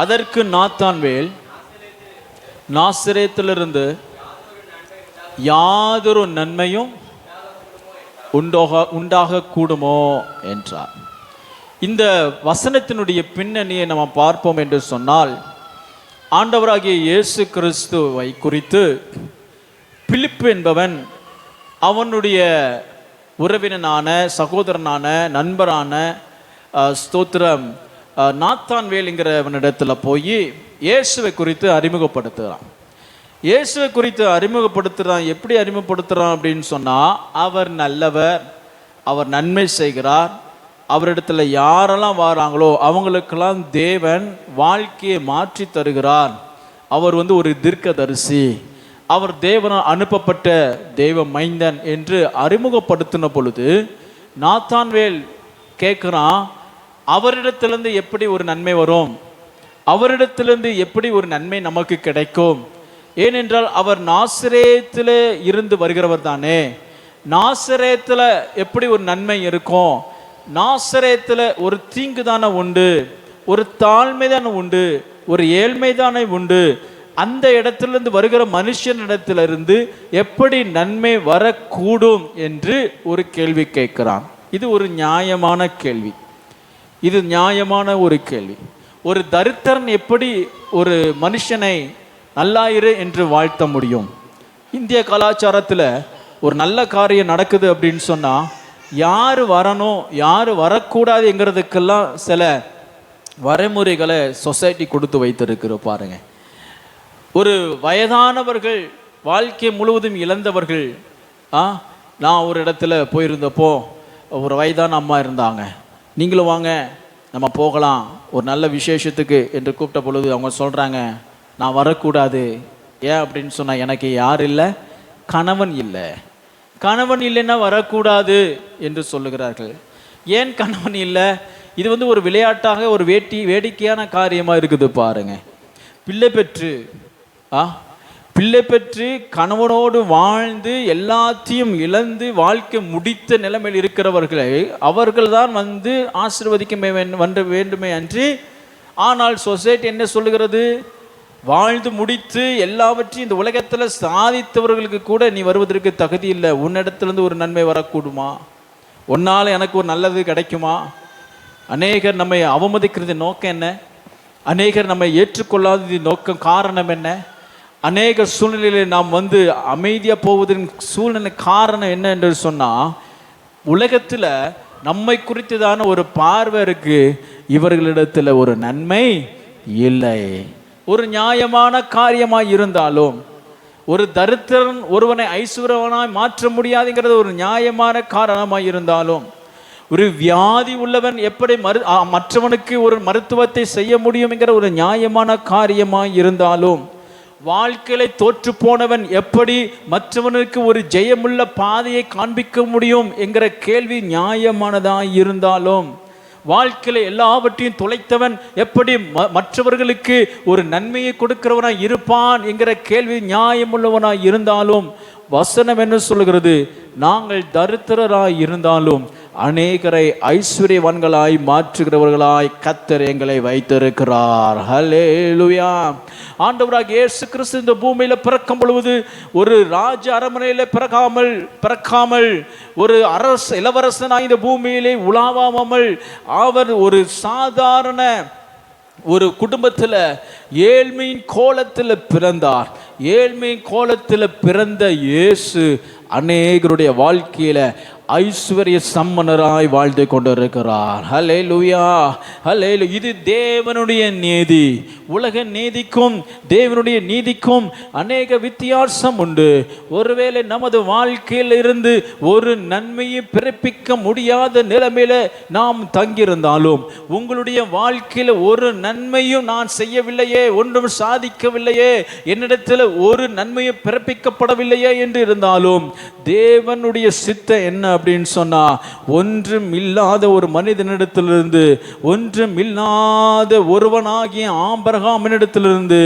அதற்கு நாத்தான்வேல், நாசரேத்திலிருந்து யாதொரு நன்மையும் உண்டாக கூடுமோ என்றார். இந்த வசனத்தினுடைய பின்னணியை நம்ம பார்ப்போம் என்று சொன்னால், ஆண்டவராகிய இயேசு கிறிஸ்துவை குறித்து பிலிப்பு என்பவன் அவனுடைய உறவினனான, சகோதரனான, நண்பரான ஸ்தோத்திரம் நாத்தான்வேலுங்கிறவனிடத்தில் போய் இயேசுவை குறித்து அறிமுகப்படுத்துகிறான். இயேசுவை குறித்து அறிமுகப்படுத்துகிறான். எப்படி அறிமுகப்படுத்துகிறான் அப்படின்னு சொன்னால், அவர் நல்லவர், அவர் நன்மை செய்கிறார், அவரிடத்துல யாரெல்லாம் வராங்களோ அவங்களுக்கெல்லாம் தேவன் வாழ்க்கையை மாற்றி தருகிறார், அவர் ஒரு தீர்க்கதரிசி, அவர் தேவனால் அனுப்பப்பட்ட தெய்வ மைந்தன் என்று அறிமுகப்படுத்தின பொழுது நாத்தான்வேல் கேட்குறான், அவரிடத்திலிருந்து எப்படி ஒரு நன்மை வரும், அவரிடத்திலிருந்து எப்படி ஒரு நன்மை நமக்கு கிடைக்கும்? ஏனென்றால் அவர் நாசரேத்தில் இருந்து வருகிறவர் தானே, நாசரேத்தில் எப்படி ஒரு நன்மை இருக்கும்? நாசரேத்தில் ஒரு தீங்கு தானே உண்டு, ஒரு தாழ்மை தானே உண்டு, ஒரு ஏழ்மை தானே உண்டு. அந்த இடத்திலிருந்து வருகிற மனுஷனிடத்திலிருந்து எப்படி நன்மை வரக்கூடும் என்று ஒரு கேள்வி கேட்கிறான். இது ஒரு நியாயமான கேள்வி, இது நியாயமான ஒரு கேள்வி. ஒரு தரித்திரன் எப்படி ஒரு மனுஷனை நல்லாயிரு என்று வாழ்த்த முடியும்? இந்திய கலாச்சாரத்தில் ஒரு நல்ல காரியம் நடக்குது அப்படின்னு சொன்னால் யார் வரணும் யார் வரக்கூடாதுங்கிறதுக்கெல்லாம் சில வரைமுறைகளை சொசைட்டி கொடுத்து வைத்திருக்கிறோம் பாருங்க. ஒரு வயதானவர்கள், வாழ்க்கை முழுவதும் இழந்தவர்கள், நான் ஒரு இடத்துல போயிருந்தப்போ ஒரு வயதான அம்மா இருந்தாங்க, நீங்களும் வாங்க நம்ம போகலாம் ஒரு நல்ல விசேஷத்துக்கு என்று கூப்பிட்ட பொழுது அவங்க சொல்கிறாங்க, நான் வரக்கூடாது. ஏன் அப்படின்னு சொன்னால், எனக்கு யார் இல்லை, கணவன் இல்லை. கணவன் இல்லைன்னா வரக்கூடாது என்று சொல்லுகிறார்கள். ஏன் கணவன் இல்லை? இது ஒரு விளையாட்டாக ஒரு வேடிக்கையான காரியமாக இருக்குது பாருங்க. பிள்ளை பெற்று கணவனோடு வாழ்ந்து எல்லாத்தையும் இழந்து வாழ்க்கை முடித்த நிலைமையில் இருக்கிறவர்களை அவர்கள் தான் ஆசீர்வதிக்க வேண்டுமே அன்றி, ஆனால் சொசைட்டி என்ன சொல்லுகிறது? வாழ்ந்து முடித்து எல்லாவற்றையும் இந்த உலகத்தில் சாதித்தவர்களுக்கு கூட நீ வருவதற்கு தகுதி இல்லை, உன்னிடத்திலிருந்து ஒரு நன்மை வரக்கூடுமா, உன்னால் எனக்கு ஒரு நல்லது கிடைக்குமா? அநேகர் நம்மை அவமதிக்கிறது நோக்கம் என்ன? அநேகர் நம்மை ஏற்றுக்கொள்ளாதது நோக்கம் காரணம் என்ன? அநேக சூழ்நிலையில் நாம் அமைதியாக போவதன் சூழ்நிலை காரணம் என்ன என்று சொன்னால், உலகத்தில் நம்மை குறித்துதான ஒரு பார்வை இருக்கு, இவர்களிடத்தில் ஒரு நன்மை இல்லை. ஒரு நியாயமான காரியமாய் இருந்தாலும், ஒரு தரித்திரன் ஒருவனை ஐஸ்வர்யவனாய் மாற்ற முடியாதுங்கிறது ஒரு நியாயமான காரணமாய் இருந்தாலும், ஒரு வியாதி உள்ளவன் எப்படி மற்றவனுக்கு ஒரு மருத்துவத்தை செய்ய முடியும் என்கிற ஒரு நியாயமான காரியமாய் இருந்தாலும், வாழ்க்கையில தோற்று போனவன் எப்படி மற்றவனுக்கு ஒரு ஜெயமுள்ள பாதையை காண்பிக்க முடியும் என்கிற கேள்வி நியாயமானதாய் இருந்தாலும், வாழ்க்கையில எல்லாவற்றையும் தொலைத்தவன் எப்படி மற்றவர்களுக்கு ஒரு நன்மையை கொடுக்கிறவனாய் இருப்பான் என்கிற கேள்வி நியாயமுள்ளவனாய் இருந்தாலும், வசனம் என்ன சொல்லுகிறது? நாங்கள் தரித்திரராய் இருந்தாலும் அநேகரை ஐஸ்வர்யவான்களாய் மாற்றுகிறவர்களாய் கர்த்தர் எங்களை வைத்திருக்கிறார். ஹல்லேலூயா. ஆண்டவராகிய இயேசு கிறிஸ்து இந்த பூமியில பிறக்கும் பொழுது ஒரு ராஜ அரண்மனையில பிறக்காமல் ஒரு இளவரசனாய் இந்த பூமியிலே உலாவாமல் அவர் ஒரு சாதாரண ஒரு குடும்பத்தில் ஏழ்மையின் கோலத்தில் பிறந்தார். ஏழ்மையின் கோலத்தில் பிறந்த இயேசு அநேகருடைய வாழ்க்கையில ஐஸ்வர்ய சம்மனராய் வாழ்ந்து கொண்டிருக்கிறார். ஹல்லேலூயா, ஹல்லேலூயா. இது தேவனுடைய நீதி. உலக நீதிக்கும் தேவனுடைய நீதிக்கும் அநேக வித்தியாசம் உண்டு. ஒருவேளை நமது வாழ்க்கையில் இருந்து ஒரு நன்மையை பிறப்பிக்க முடியாத நிலைமையில நாம் தங்கியிருந்தாலும், உங்களுடைய வாழ்க்கையில் ஒரு நன்மையும் நான் செய்யவில்லையே, ஒன்றும் சாதிக்கவில்லையே, என்னிடத்தில் ஒரு நன்மையும் பிறப்பிக்கப்படவில்லையே என்று இருந்தாலும், தேவனுடைய சித்தம் என்ன அப்படின்னு சொன்னா, ஒன்றும் இல்லாத ஒரு மனிதனிடத்திலிருந்து, ஒன்றும் இல்லாத ஒருவனாகிய ஆபிரகாமினிடத்திலிருந்து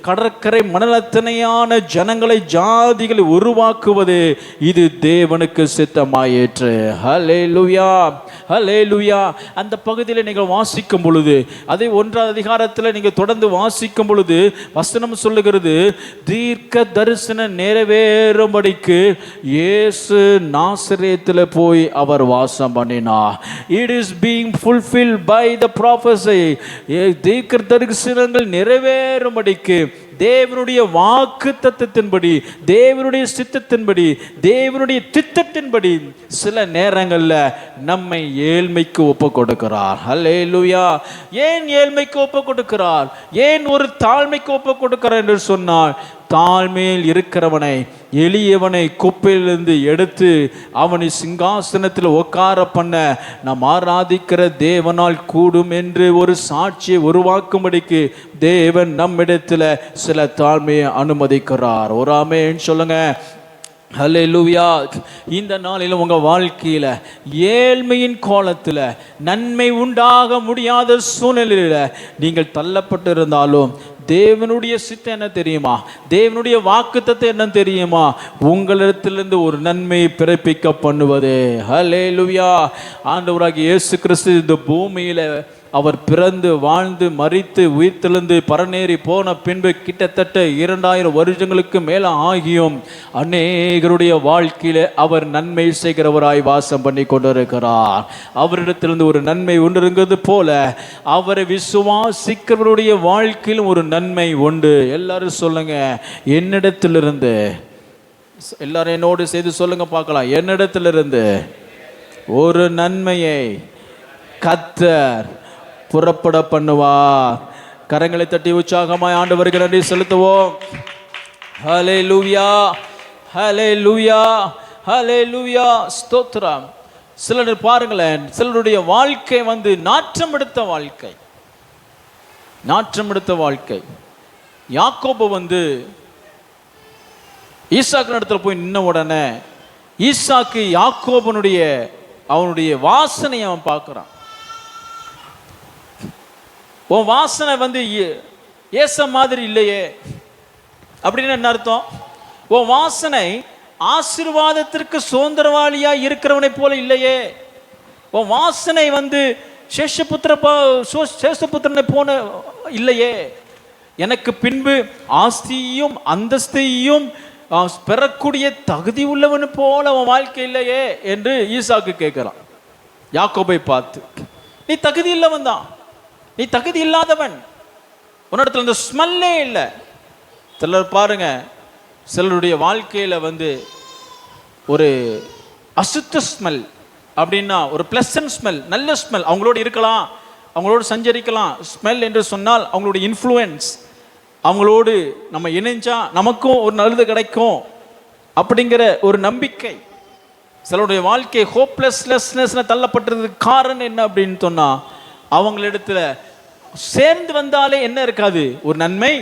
கடற்கரை மணலத்தனையான ஜனங்களை, ஜாதிகளை உருவாக்குவது இது தேவனுக்கு சித்தமாயிற்று. ஹல்லேலூயா, ஹல்லேலூயா. அந்த பகுதியில் நீங்கள் வாசிக்கும் பொழுது, அதே 1ஆம் அதிகாரத்தில் நீங்கள் தொடர்ந்து வாசிக்கும் பொழுது வசனம் சொல்லுகிறது, தீர்க்க தரிசன நிறைவேறும்படிக்கு இயேசு நாசரேத்தில் போய் அவர் வாசம் பண்ணினார். It is being fulfilled by the prophecy. தீர்க்க தரிசனங்கள் நிறைவேறும்படிக்கு தேவனுடைய வாக்கு தத்தத்தின்படி, தேவனுடைய சித்தத்தின்படி, தேவனுடைய திட்டத்தின்படி சில நேரங்களில் நம்மை ஏழ்மைக்கு ஒப்பு கொடுக்கிறார். ஹல்லேலூயா. ஏன் ஏழ்மைக்கு ஒப்பு கொடுக்கிறார்? ஏன் ஒரு தாழ்மைக்கு ஒப்பு கொடுக்கிறார் என்று சொன்னால், தாழ்மையில் இருக்கிறவனை, எளியவனை குப்பையிலிருந்து எடுத்து அவனை சிங்காசனத்தில் உட்கார பண்ண நாம் ஆராதிக்கிற தேவனால் கூடும் என்று ஒரு சாட்சியை உருவாக்கும்படிக்கு தேவன் நம்மிடத்தில் சில தாழ்மையை அனுமதிக்கிறார். ஒரு ஆமென் சொல்லுங்க. ஹல்லேலூயா. இந்த நாளில் உங்கள் வாழ்க்கையில் ஏழ்மையின் கோலத்தில் நன்மை உண்டாக முடியாத சூழ்நிலையில் நீங்கள் தள்ளப்பட்டு இருந்தாலும், தேவனுடைய சித்தம் என்ன தெரியுமா? தேவனுடைய வாக்குத்தத்தம் என்ன தெரியுமா? உங்களிடத்திலிருந்து ஒரு நன்மையை பிறப்பிக்க பண்ணுவது. ஹல்லேலூயா. ஆண்டவராகிய இயேசு கிறிஸ்து இந்த பூமியில் அவர் பிறந்து, வாழ்ந்து, மரித்து, உயிர்த்தெழுந்து, பரநேறி போன பின்பு கிட்டத்தட்ட 2000 வருஷங்களுக்கு மேலே ஆகியும் அநேகருடைய வாழ்க்கையில் அவர் நன்மை செய்கிறவராய் வாசம் பண்ணி கொண்டிருக்கிறார். அவரிடத்திலிருந்து ஒரு நன்மை ஒன்றுங்கிறது போல அவரை விசுவாசிக்கிறவருடைய வாழ்க்கையிலும் ஒரு நன்மை உண்டு. எல்லாரும் சொல்லுங்க, என்னிடத்திலிருந்து. எல்லாரும் என்னோடு செய்து சொல்லுங்க பார்க்கலாம். என்னிடத்திலிருந்து ஒரு நன்மையை கர்த்தர் புறப்பட பண்ணுவார். கரங்களை தட்டி உற்சாகமாய் ஆண்டவருக்கு நன்றி செலுத்துவோம். ஹல்லேலூயா, ஹல்லேலூயா, ஹல்லேலூயா. ஸ்தோத்திரம். சிலர் பாருங்களேன், சிலருடைய வாழ்க்கை நாற்றம் எடுத்த வாழ்க்கை, நாற்றம் எடுத்த வாழ்க்கை. யாக்கோபு ஈசாக்கு இடத்துல போய் நின்ன உடனே ஈசாக்கு யாக்கோபனுடைய அவனுடைய வாசனையை அவன் பார்க்குறான். உன் வாசனை ஏச மாதிரி இல்லையே அப்படின்னு என்ன அர்த்தம்? உன் வாசனை ஆசீர்வாதத்திற்கு சுதந்திரவாளியா இருக்கிறவனை போல இல்லையே. உன் வாசனை சேஷபுத்திரனை போன இல்லையே. எனக்கு பின்பு ஆஸ்தியையும் அந்தஸ்தையும் பெறக்கூடிய தகுதி உள்ளவனு போல உன் வாழ்க்கை இல்லையே என்று ஈசாக்கு கேட்கிறான் யாக்கோபை பார்த்து. நீ தகுதி இல்லவன் தான், நீ தகுதி இல்லாதவன், உன்னிடத்துல இந்த ஸ்மெல்லே இல்லை. சிலர் பாருங்க, சிலருடைய வாழ்க்கையில் ஒரு அசுத்த ஸ்மெல் அப்படின்னா ஒரு பிளசன்ட் ஸ்மெல், நல்ல ஸ்மெல், அவங்களோடு இருக்கலாம், அவங்களோடு சஞ்சரிக்கலாம். ஸ்மெல் என்று சொன்னால் அவங்களுடைய இன்ஃப்ளூயன்ஸ், அவங்களோடு நம்ம இணைஞ்சா நமக்கும் ஒரு நல்லது கிடைக்கும் அப்படிங்கிற ஒரு நம்பிக்கை. சிலருடைய வாழ்க்கை ஹோப்லெஸ்னஸ்ல தள்ளப்பட்டதுக்கு காரணம் என்ன அப்படின்னு சொன்னா, அவங்களிடத்துல சேர்ந்து வந்தாலே என்ன இருக்காது, ஒரு நன்மை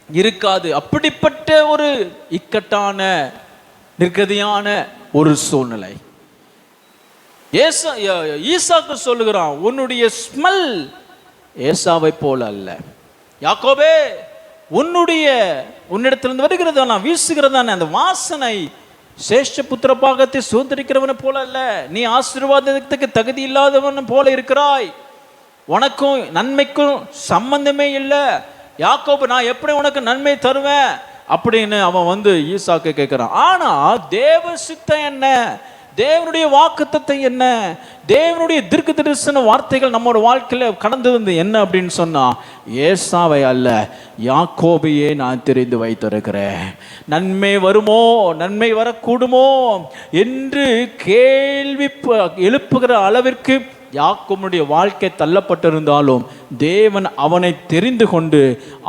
இருக்காது. அப்படிப்பட்ட ஒரு இக்கட்டான நிர்கதியான ஒரு சூழ்நிலை. ஈசாக்கு சொல்லுகிறான், உன்னுடைய ஸ்மெல் ஏசாவை போல அல்ல. யாக்கோபே, உன்னிடத்திலிருந்து வருகிறதான வீசுகிறதான அந்த வாசனை சேஷ்ட புத்திர பாகத்தை சுதந்திரிக்கிறவனை போல அல்ல. நீ ஆசீர்வாதத்துக்கு தகுதி இல்லாதவன் போல இருக்கிறாய். உனக்கும் நன்மைக்கும் சம்பந்தமே இல்லை. யாக்கோபு, நான் எப்படி உனக்கு நன்மை தருவேன் அப்படின்னு அவன் ஈசாக்கு கேட்கிறான். ஆனா தேவ சித்தம் என்ன, தேவனுடைய வாக்குத்தத்தம் என்ன, தேவனுடைய தீர்க்க தரிசன வார்த்தைகள் நம்மளோட வாழ்க்கையில கடந்து என்ன அப்படின்னு சொன்னா, ஏசாவை அல்ல யாக்கோபையே நான் தெரிந்து வைத்திருக்கிறேன். நன்மை வருமோ, நன்மை வரக்கூடுமோ என்று கேள்வி எழுப்புகிற அளவிற்கு யாக்கோபுடைய வாழ்க்கை தள்ளப்பட்டிருந்தாலும் தேவன் அவனை தெரிந்து கொண்டு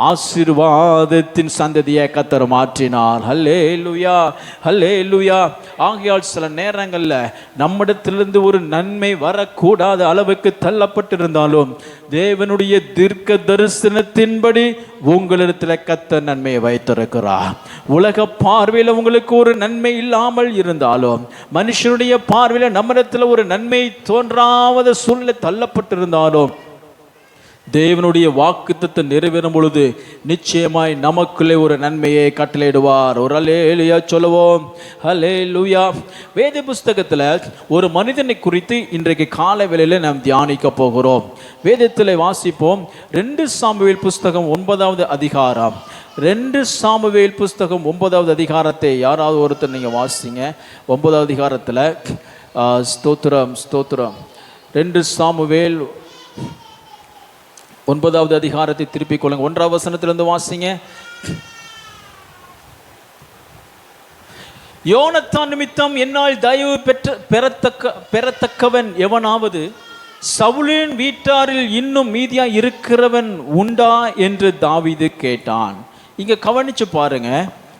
ஆசீர்வாதத்தின் சந்ததியை கர்த்தர் மாற்றினார். ஹல்லேலூயா, ஹல்லேலூயா. ஆகையால் சில நேரங்களில் நம்மிடத்திலிருந்து ஒரு நன்மை வரக்கூடாத அளவுக்கு தள்ளப்பட்டிருந்தாலும் தேவனுடைய தீர்க்க தரிசனத்தின்படி உங்களிடத்தில் கர்த்தர் நன்மையை வைத்திருக்கிறார். உலக பார்வையில் உங்களுக்கு ஒரு நன்மை இல்லாமல் இருந்தாலும், மனுஷனுடைய பார்வையில் நம்மிடத்தில் ஒரு நன்மை தோன்றாத சூழ்நிலை தள்ளப்பட்டிருந்தாலும், தேவனுடைய வாக்குத்தத்தம் நிறைவேறும் பொழுது நிச்சயமாய் நமக்குள்ளே ஒரு நன்மையை கட்டளையிடுவார். ஒரு அல்லேலூயா சொல்லுவோம். அல்லேலூயா. வேத புஸ்தகத்தில் ஒரு மனிதனை குறித்து இன்றைக்கு காலை வேளையில் நாம் தியானிக்க போகிறோம். வேதத்தில் வாசிப்போம். 2 சாமுவேல் புஸ்தகம் 9வது அதிகாரம். 2 சாமுவேல் புஸ்தகம் 9வது அதிகாரத்தை யாராவது ஒருத்தர் நீங்கள் வாசிங்க. 9வது அதிகாரத்தில் ஸ்தோத்திரம் ஸ்தோத்திரம். 2 சாமுவேல் 9வது அதிகாரத்தை திருப்பிக் கொள்ளுங்க. 1ஆம் வசனத்திலிருந்து வாசிங்க. யோனத்தான் நிமித்தம் என்னால் தயவு பெறத்தக்கவன் எவனாவது சவுலின் வீட்டாரில் இன்னும் மீதியா இருக்கிறவன் உண்டா என்று தாவீது கேட்டான். இங்க கவனிச்சு பாருங்க.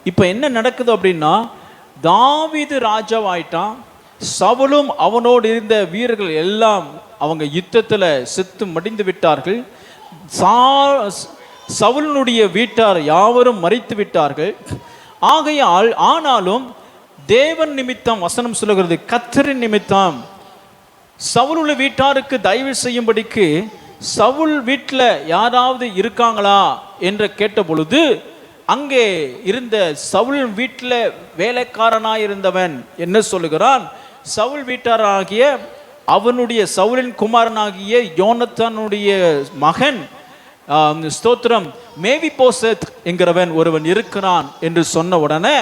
இப்ப என்ன நடக்குது அப்படின்னா, தாவீது ராஜாவாயிட்டான். சவுலும் அவனோடு இருந்த வீரர்கள் எல்லாம் அவங்க யுத்தத்தில் செத்து மடிந்து விட்டார்கள். சவுலினுடைய வீட்டார் யாவரும் மரித்து விட்டார்கள். ஆகையால் ஆனாலும் தேவன் நிமித்தம், வசனம் சொல்லுகிறது, கர்த்தரின் நிமித்தம் சவுலுடைய வீட்டாருக்கு தயவு செய்யும்படிக்கு சவுல் வீட்டில் யாராவது இருக்காங்களா என்று கேட்ட பொழுது, அங்கே இருந்த சவுல் வீட்டில் வேலைக்காரனாய் இருந்தவன் என்ன சொல்லுகிறான், சவுல் வீட்டாராகிய அவனுடைய சவுலின் குமாரனாகிய யோனத்தானுடைய மகன் ஸ்தோத்திரம் மேவிபோசேத் என்கிறவன் ஒருவன் இருக்கிறான் என்று சொன்ன உடனே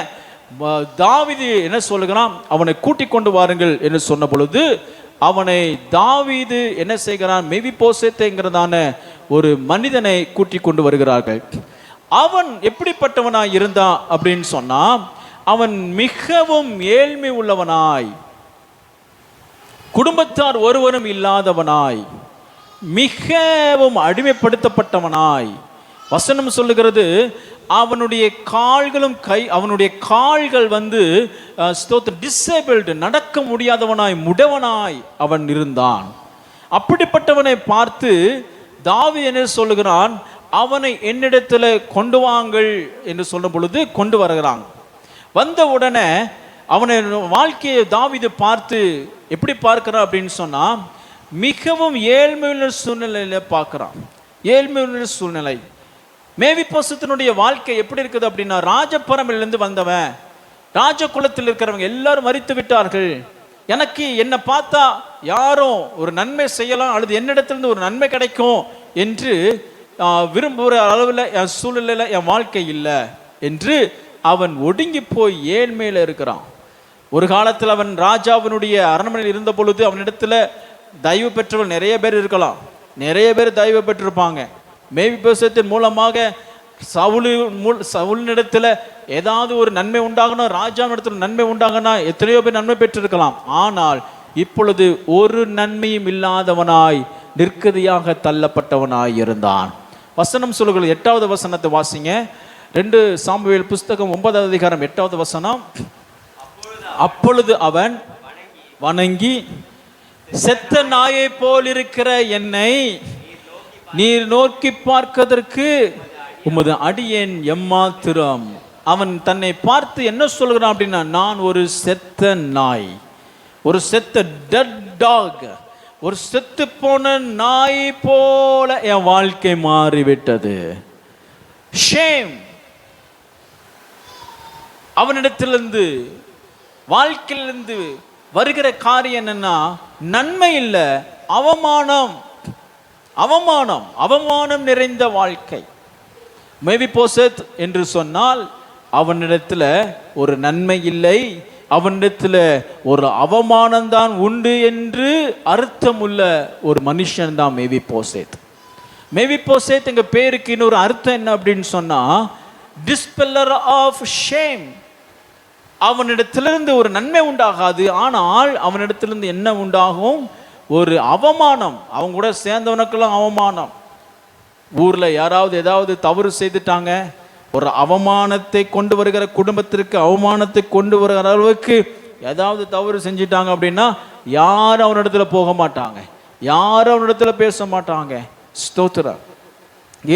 தாவீது என்ன சொல்லுகிறான், அவனை கூட்டிக் கொண்டு வாருங்கள் என்று சொன்ன பொழுது அவனை தாவீது என்ன செய்கிறான், மேவிபோசேத் என்கிறதான ஒரு மனிதனை கூட்டிக் கொண்டு வருகிறார்கள். அவன் எப்படிப்பட்டவனாய் இருந்தான் அப்படின்னு சொன்னா, அவன் மிகவும் ஏழ்மை உள்ளவனாய், குடும்பத்தார் ஒருவரும் இல்லாதவனாய், மிகவும் அடிமைப்படுத்தப்பட்டவனாய், வசனம் சொல்லுகிறது அவனுடைய கால்களும் அவனுடைய கால்கள் டிசேபிள்டு, நடக்க முடியாதவனாய், முடவனாய் அவன் இருந்தான். அப்படிப்பட்டவனை பார்த்து தாவீது என்ன சொல்லுகிறான், அவனை என்னிடத்தில் கொண்டு வாங்கள் என்று சொல்லும் பொழுது கொண்டு வருகிறாங்க. வந்த உடனே அவனை வாழ்க்கையை தாவீது பார்த்து எப்படி பார்க்கிறான் அப்படின்னு சொன்னா, மிகவும் ஏழ்மையுள்ள சூழ்நிலையில பார்க்கிறான். ஏழ்மையுள்ள சூழ்நிலை. மேவிபோசேத்தினுடைய வாழ்க்கை எப்படி இருக்குது அப்படின்னா, ராஜபரம்பிலிருந்து வந்தவன், ராஜ குலத்தில் இருக்கிறவங்க எல்லாரும் மரித்து விட்டார்கள். எனக்கு என்னை பார்த்தா யாரும் ஒரு நன்மை செய்யலாம் அல்லது என்னிடத்திலிருந்து ஒரு நன்மை கிடைக்கும் என்று விரும்புகிற அளவில் என் சூழ்நிலையில் என் வாழ்க்கை இல்லை என்று அவன் ஒடுங்கி போய் ஏழ்மையில் இருக்கிறான். ஒரு காலத்தில் அவன் ராஜாவினுடைய அரண்மனையில் இருந்த பொழுது அவனிடத்தில் தயவு பெற்றவர்கள் நிறைய பேர் இருக்கலாம், நிறைய பேர் தயவு பெற்றிருப்பாங்க. மேவிபோசேத்தின் மூலமாக சவுலினிடத்தில் ஏதாவது ஒரு நன்மை உண்டாகணும், ராஜாவினிடத்தில் நன்மை உண்டாகனா எத்தனையோ பேர் நன்மை பெற்றிருக்கலாம். ஆனால் இப்பொழுது ஒரு நன்மையும் இல்லாதவனாய் நிற்கதியாக தள்ளப்பட்டவனாய் இருந்தான். வசனம் சொல்லுங்கள். 8வது வசனத்தை வாசிங்க. 2 சாமுவேல் புஸ்தகம் 9வது அதிகாரம் 8வது வசனம். அப்பொழுது அவன் வணங்கி, செத்த நாயை போல் இருக்கிற என்னை நீர் நோக்கி பார்க்கதற்கு உமது அடியேன் எம்மாத்திரம். அவன் தன்னை பார்த்து என்ன சொல்கிறான் அப்படின்னா, நான் ஒரு செத்த நாய், ஒரு செத்த டெட் டாக், ஒரு செத்து போன நாய் போல என் வாழ்க்கை மாறிவிட்டது. ஷேம். அவனிடத்திலிருந்து வாழ்க்கையிலிருந்து வருகிற காரியம் என்னன்னா, நன்மை இல்லை, அவமானம், அவமானம், அவமானம் நிறைந்த வாழ்க்கை. மேவிபோசேத் என்று சொன்னால் அவனிடத்தில் ஒரு நன்மை இல்லை, அவனிடத்தில் ஒரு அவமானம்தான் உண்டு என்று அர்த்தமுள்ள ஒரு மனுஷன் தான் மேவிபோசேத். மேவிபோசேத் எங்க பேருக்கு இன்னொரு அர்த்தம் என்ன அப்படின்னு சொன்னா, டிஸ்பெல்லர் ஆஃப் ஷேம். அவனிடத்திலிருந்து ஒரு நன்மை உண்டாகாது, ஆனால் அவனிடத்திலிருந்து என்ன உண்டாகும், ஒரு அவமானம், அவங்க கூட சேர்ந்தவனுக்கெல்லாம் அவமானம். ஊர்ல யாராவது ஏதாவது தவறு செய்துட்டாங்க, ஒரு அவமானத்தை கொண்டு வருகிற, குடும்பத்திற்கு அவமானத்தை கொண்டு வருகிற அளவுக்கு ஏதாவது தவறு செஞ்சிட்டாங்க அப்படின்னா யாரும் அவனிடத்துல போக மாட்டாங்க, யாரும் அவனிடத்துல பேச மாட்டாங்க. ஸ்தோத்திரம்.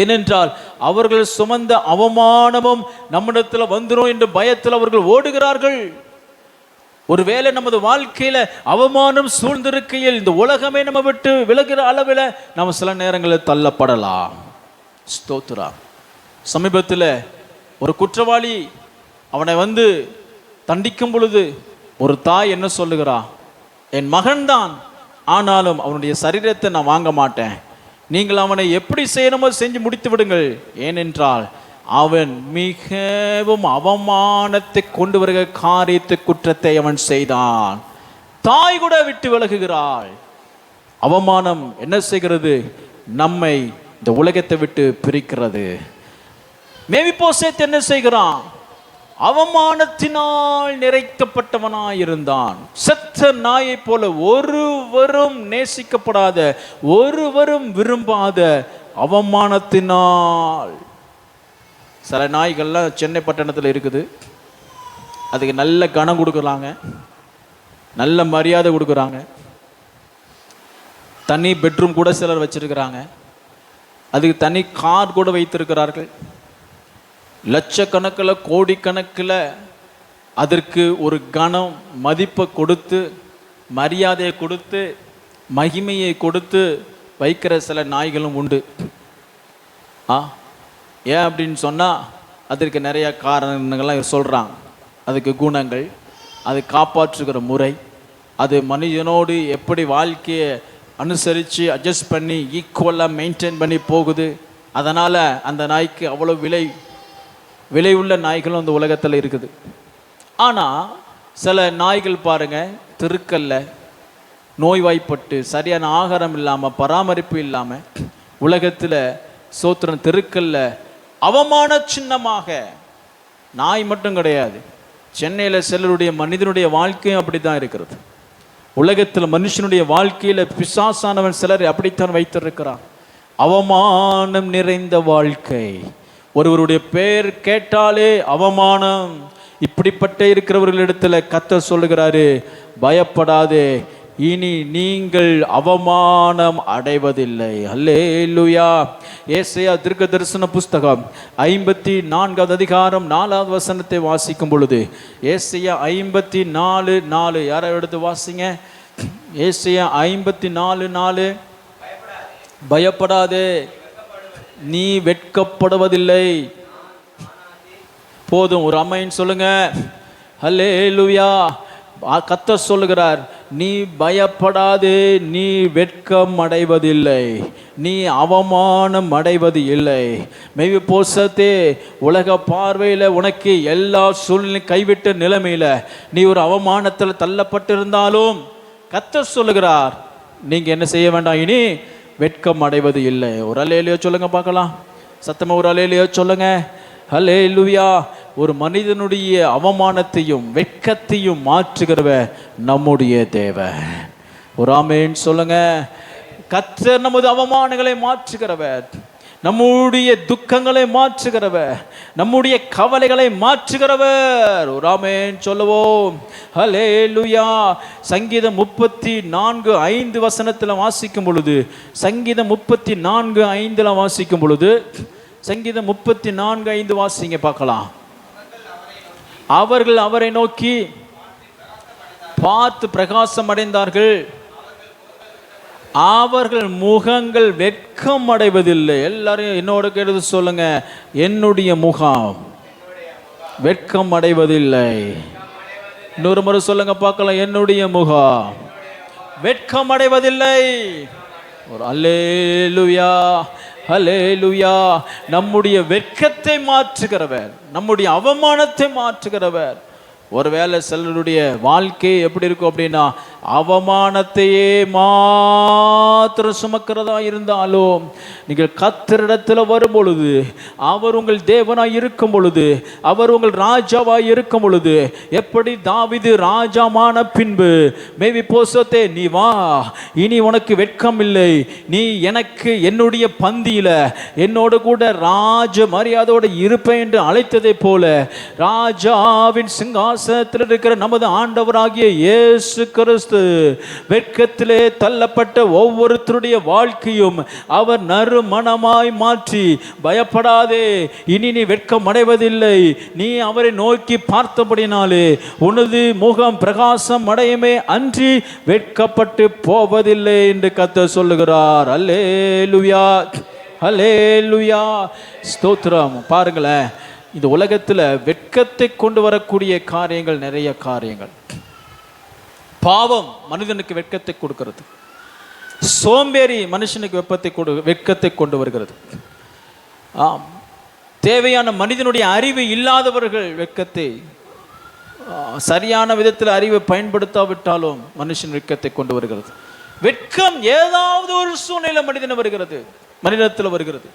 ஏனென்றால் அவர்கள் சுமந்த அவமானமும் நம்மிடத்துல வந்துடும் என்று பயத்தில் அவர்கள் ஓடுகிறார்கள். ஒருவேளை நமது வாழ்க்கையில அவமானம் சூழ்ந்திருக்கையில் இந்த உலகமே நம்ம விட்டு விலகிற அளவில் நம்ம சில நேரங்களில் தள்ளப்படலாம். ஸ்தோத்திரம். சமீபத்தில் ஒரு குற்றவாளி அவனை வந்து தண்டிக்கும் பொழுது ஒரு தாய் என்ன சொல்லுகிறா, என் மகன்தான், ஆனாலும் அவனுடைய சரீரத்தை நான் வாங்க மாட்டேன், நீங்கள் அவனை எப்படி செய்யணுமோ செஞ்சு முடித்து விடுங்கள், ஏனென்றால் அவன் மிகவும் அவமானத்தை கொண்டு வருகிற காரியத்தை, குற்றத்தை அவன் செய்தான். தாய் கூட விட்டு விலகுகிறாள். அவமானம் என்ன செய்கிறது? நம்மை இந்த உலகத்தை விட்டு பிரிக்கிறது. மேவிபோசேத் என்ன செய்கிறான்? அவமானத்தினால் நிறைக்கப்பட்டவனாயிருந்தான். செத்த நாயை போல, ஒருவரும் நேசிக்கப்படாத, ஒருவரும் விரும்பாத அவமானத்தினால். சில நாய்கள்லாம் சென்னை பட்டணத்தில் இருக்குது, அதுக்கு நல்ல கனம் கொடுக்குறாங்க, நல்ல மரியாதை கொடுக்குறாங்க, தனி பெட்ரூம் கூட சிலர் வச்சிருக்கிறாங்க, அதுக்கு தனி கார் கூட வைத்திருக்கிறார்கள். லட்சக்கணக்கில் கோடிக்கணக்கில் அதற்கு ஒரு கனம் மதிப்பை கொடுத்து, மரியாதையை கொடுத்து, மகிமையை கொடுத்து வைக்கிற சில நாய்களும் உண்டு. ஏன் அப்படின்னு சொன்னால் அதற்கு நிறைய காரணங்கள்லாம் சொல்கிறாங்க. அதுக்கு குணங்கள், அது காப்பாற்றுகிற முறை, அது மனிதனோடு எப்படி வாழ்க்கையை அனுசரித்து அட்ஜஸ்ட் பண்ணி ஈக்குவலாக மெயின்டைன் பண்ணி போகுது. அதனால் அந்த நாய்க்கு அவ்வளோ விலை உள்ள நாய்களும் அந்த உலகத்தில் இருக்குது. ஆனால் சில நாய்கள் பாருங்கள், தெருக்கல்ல நோய்வாய்ப்பட்டு சரியான ஆகாரம் இல்லாமல், பராமரிப்பு இல்லாமல், உலகத்தில் சோத்திரன் தெருக்கல்ல அவமான சின்னமாக. நாய் மட்டும் கிடையாது, சென்னையில் சிலருடைய மனிதனுடைய வாழ்க்கையும் அப்படி தான் இருக்கிறது. உலகத்தில் மனுஷனுடைய வாழ்க்கையில் பிசாசானவன் சிலர் அப்படித்தான் வைத்திருக்கிறான். அவமானம் நிறைந்த வாழ்க்கை. ஒருவருடைய பெயர் கேட்டாலே அவமானம். இப்படிப்பட்ட இருக்கிறவர்களிடத்துல கர்த்தர் சொல்லுகிறாரு, பயப்படாதே, இனி நீங்கள் அவமானம் அடைவதில்லை. அல்லேலூயா. ஏசாயா தீர்க்க தரிசன புஸ்தகம் 54வது அதிகாரம் 4வது வசனத்தை வாசிக்கும் பொழுது, ஏசாயா 54:4, யாரை எடுத்து வாசிங்க? ஏசாயா 54:4. பயப்படாதே, நீ வெட்கப்படுவதில்லை. போதும், ஒரு அம்மைன்னு சொல்லுங்க. அல்லேலூயா. கர்த்தர் சொல்லுகிறார், நீ பயப்படாதே, நீ வெட்கம் அடைவதில்லை, நீ அவமானம் அடைவது இல்லை. மேவிபோசேத்தே, உலக பார்வையில் உனக்கு எல்லா சூழ்நிலையும் கைவிட்ட நிலைமையில் நீ ஒரு அவமானத்தில் தள்ளப்பட்டிருந்தாலும் கர்த்தர் சொல்லுகிறார், நீங்கள் என்ன செய்ய வேண்டாம், இனி வெட்கம் அடைவது இல்லை. ஒரு அல்லேலூயா சொல்லுங்க பார்க்கலாம். சத்தமா ஒரு அல்லேலூயா சொல்லுங்க. அல்லேலூயா. ஒரு மனிதனுடைய அவமானத்தையும் வெட்கத்தையும் மாற்றுகிறவர் நம்முடைய தேவன். ஒரு ஆமென் சொல்லுங்க. கர்த்தர் நமது அவமானங்களை மாற்றுகிறவர், நம்முடைய துக்கங்களை மாற்றுகிறவர், நம்முடைய கவலைகளை மாற்றுகிறவர். ஒரு ஆமென் சொல்லுவோம். ஹல்லேலூயா. சங்கீதம் 34:5 வசனத்தில் வாசிக்கும் பொழுது, சங்கீதம் 34:5 வாசிக்கும் பொழுது, சங்கீதம் 34:5 வாசிங்க பார்க்கலாம். அவர்கள் அவரை நோக்கி பார்த்து பிரகாசம் அடைந்தார்கள், அவர்கள் முகங்கள் வெட்கம் அடைவதில்லை. எல்லாரும் என்னோட கேட்டு சொல்லுங்க, என்னுடைய முகம் வெட்கம் அடைவதில்லை. இன்னொரு முறை சொல்லுங்க பார்க்கலாம், என்னுடைய முகம் வெட்கம் அடைவதில்லை. ஒரு அல்லேலூயா. ஹல்லேலூயா. நம்முடைய வெட்கத்தை மாற்றுகிறவர், நம்முடைய அவமானத்தை மாற்றுகிறவர். ஒருவேளை சிலருடைய வாழ்க்கை எப்படி இருக்கும் அப்படின்னா, அவமானத்தையே மாத்திரம் சுமக்கிறதா இருந்தாலும் நீங்கள் கர்த்தரிடத்தில் வரும் பொழுது, அவர் உங்கள் தேவனாய் இருக்கும் பொழுது, அவர் உங்கள் ராஜாவாய் இருக்கும் பொழுது, எப்படி தாவீது ராஜாமான பின்பு மேவிபோசேத்தே நீ வா, இனி உனக்கு வெட்கம் இல்லை, நீ எனக்கு என்னுடைய பந்தியில என்னோடு கூட ராஜ மரியாதையோடு இருப்பேன் என்று அழைத்ததை போல ராஜாவின் சிங்காசனத்தில் இருக்கிற நமது ஆண்டவராகிய இயேசு கிறிஸ்து வெட்கத்திலே தள்ளப்பட்ட ஒவ்வொருத்தருடைய வாழ்க்கையும் அவர் நறுமணமாய் மாற்றி, பயப்படாதே, இனி நீ வெட்கம் அடைவதில்லை, நீ அவரை நோக்கி பார்த்தபடினாலே உனது முகம் பிரகாசம் அடையுமே அன்றி வெட்கப்பட்டு போவதில்லை என்று கர்த்தர் சொல்லுகிறார். அல்லேலூயா, அல்லேலூயா, ஸ்தோத்திரம். பாருங்களேன், இந்த உலகத்தில் வெட்கத்தை கொண்டு வரக்கூடிய காரியங்கள் நிறைய காரியங்கள். பாவம் மனிதனுக்கு வெட்கத்தை கொடுக்கிறது. சோம்பேறி மனுஷனுக்கு வெட்கத்தை கொண்டு வருகிறது. தேவையான மனிதனுடைய அறிவு இல்லாதவர்கள் வெட்கத்தை, சரியான விதத்தில் அறிவை பயன்படுத்தாவிட்டாலும் மனுஷன் வெட்கத்தை கொண்டு வருகிறது. வெட்கம் ஏதாவது ஒரு சூழ்நிலை மனிதத்தில் வருகிறது.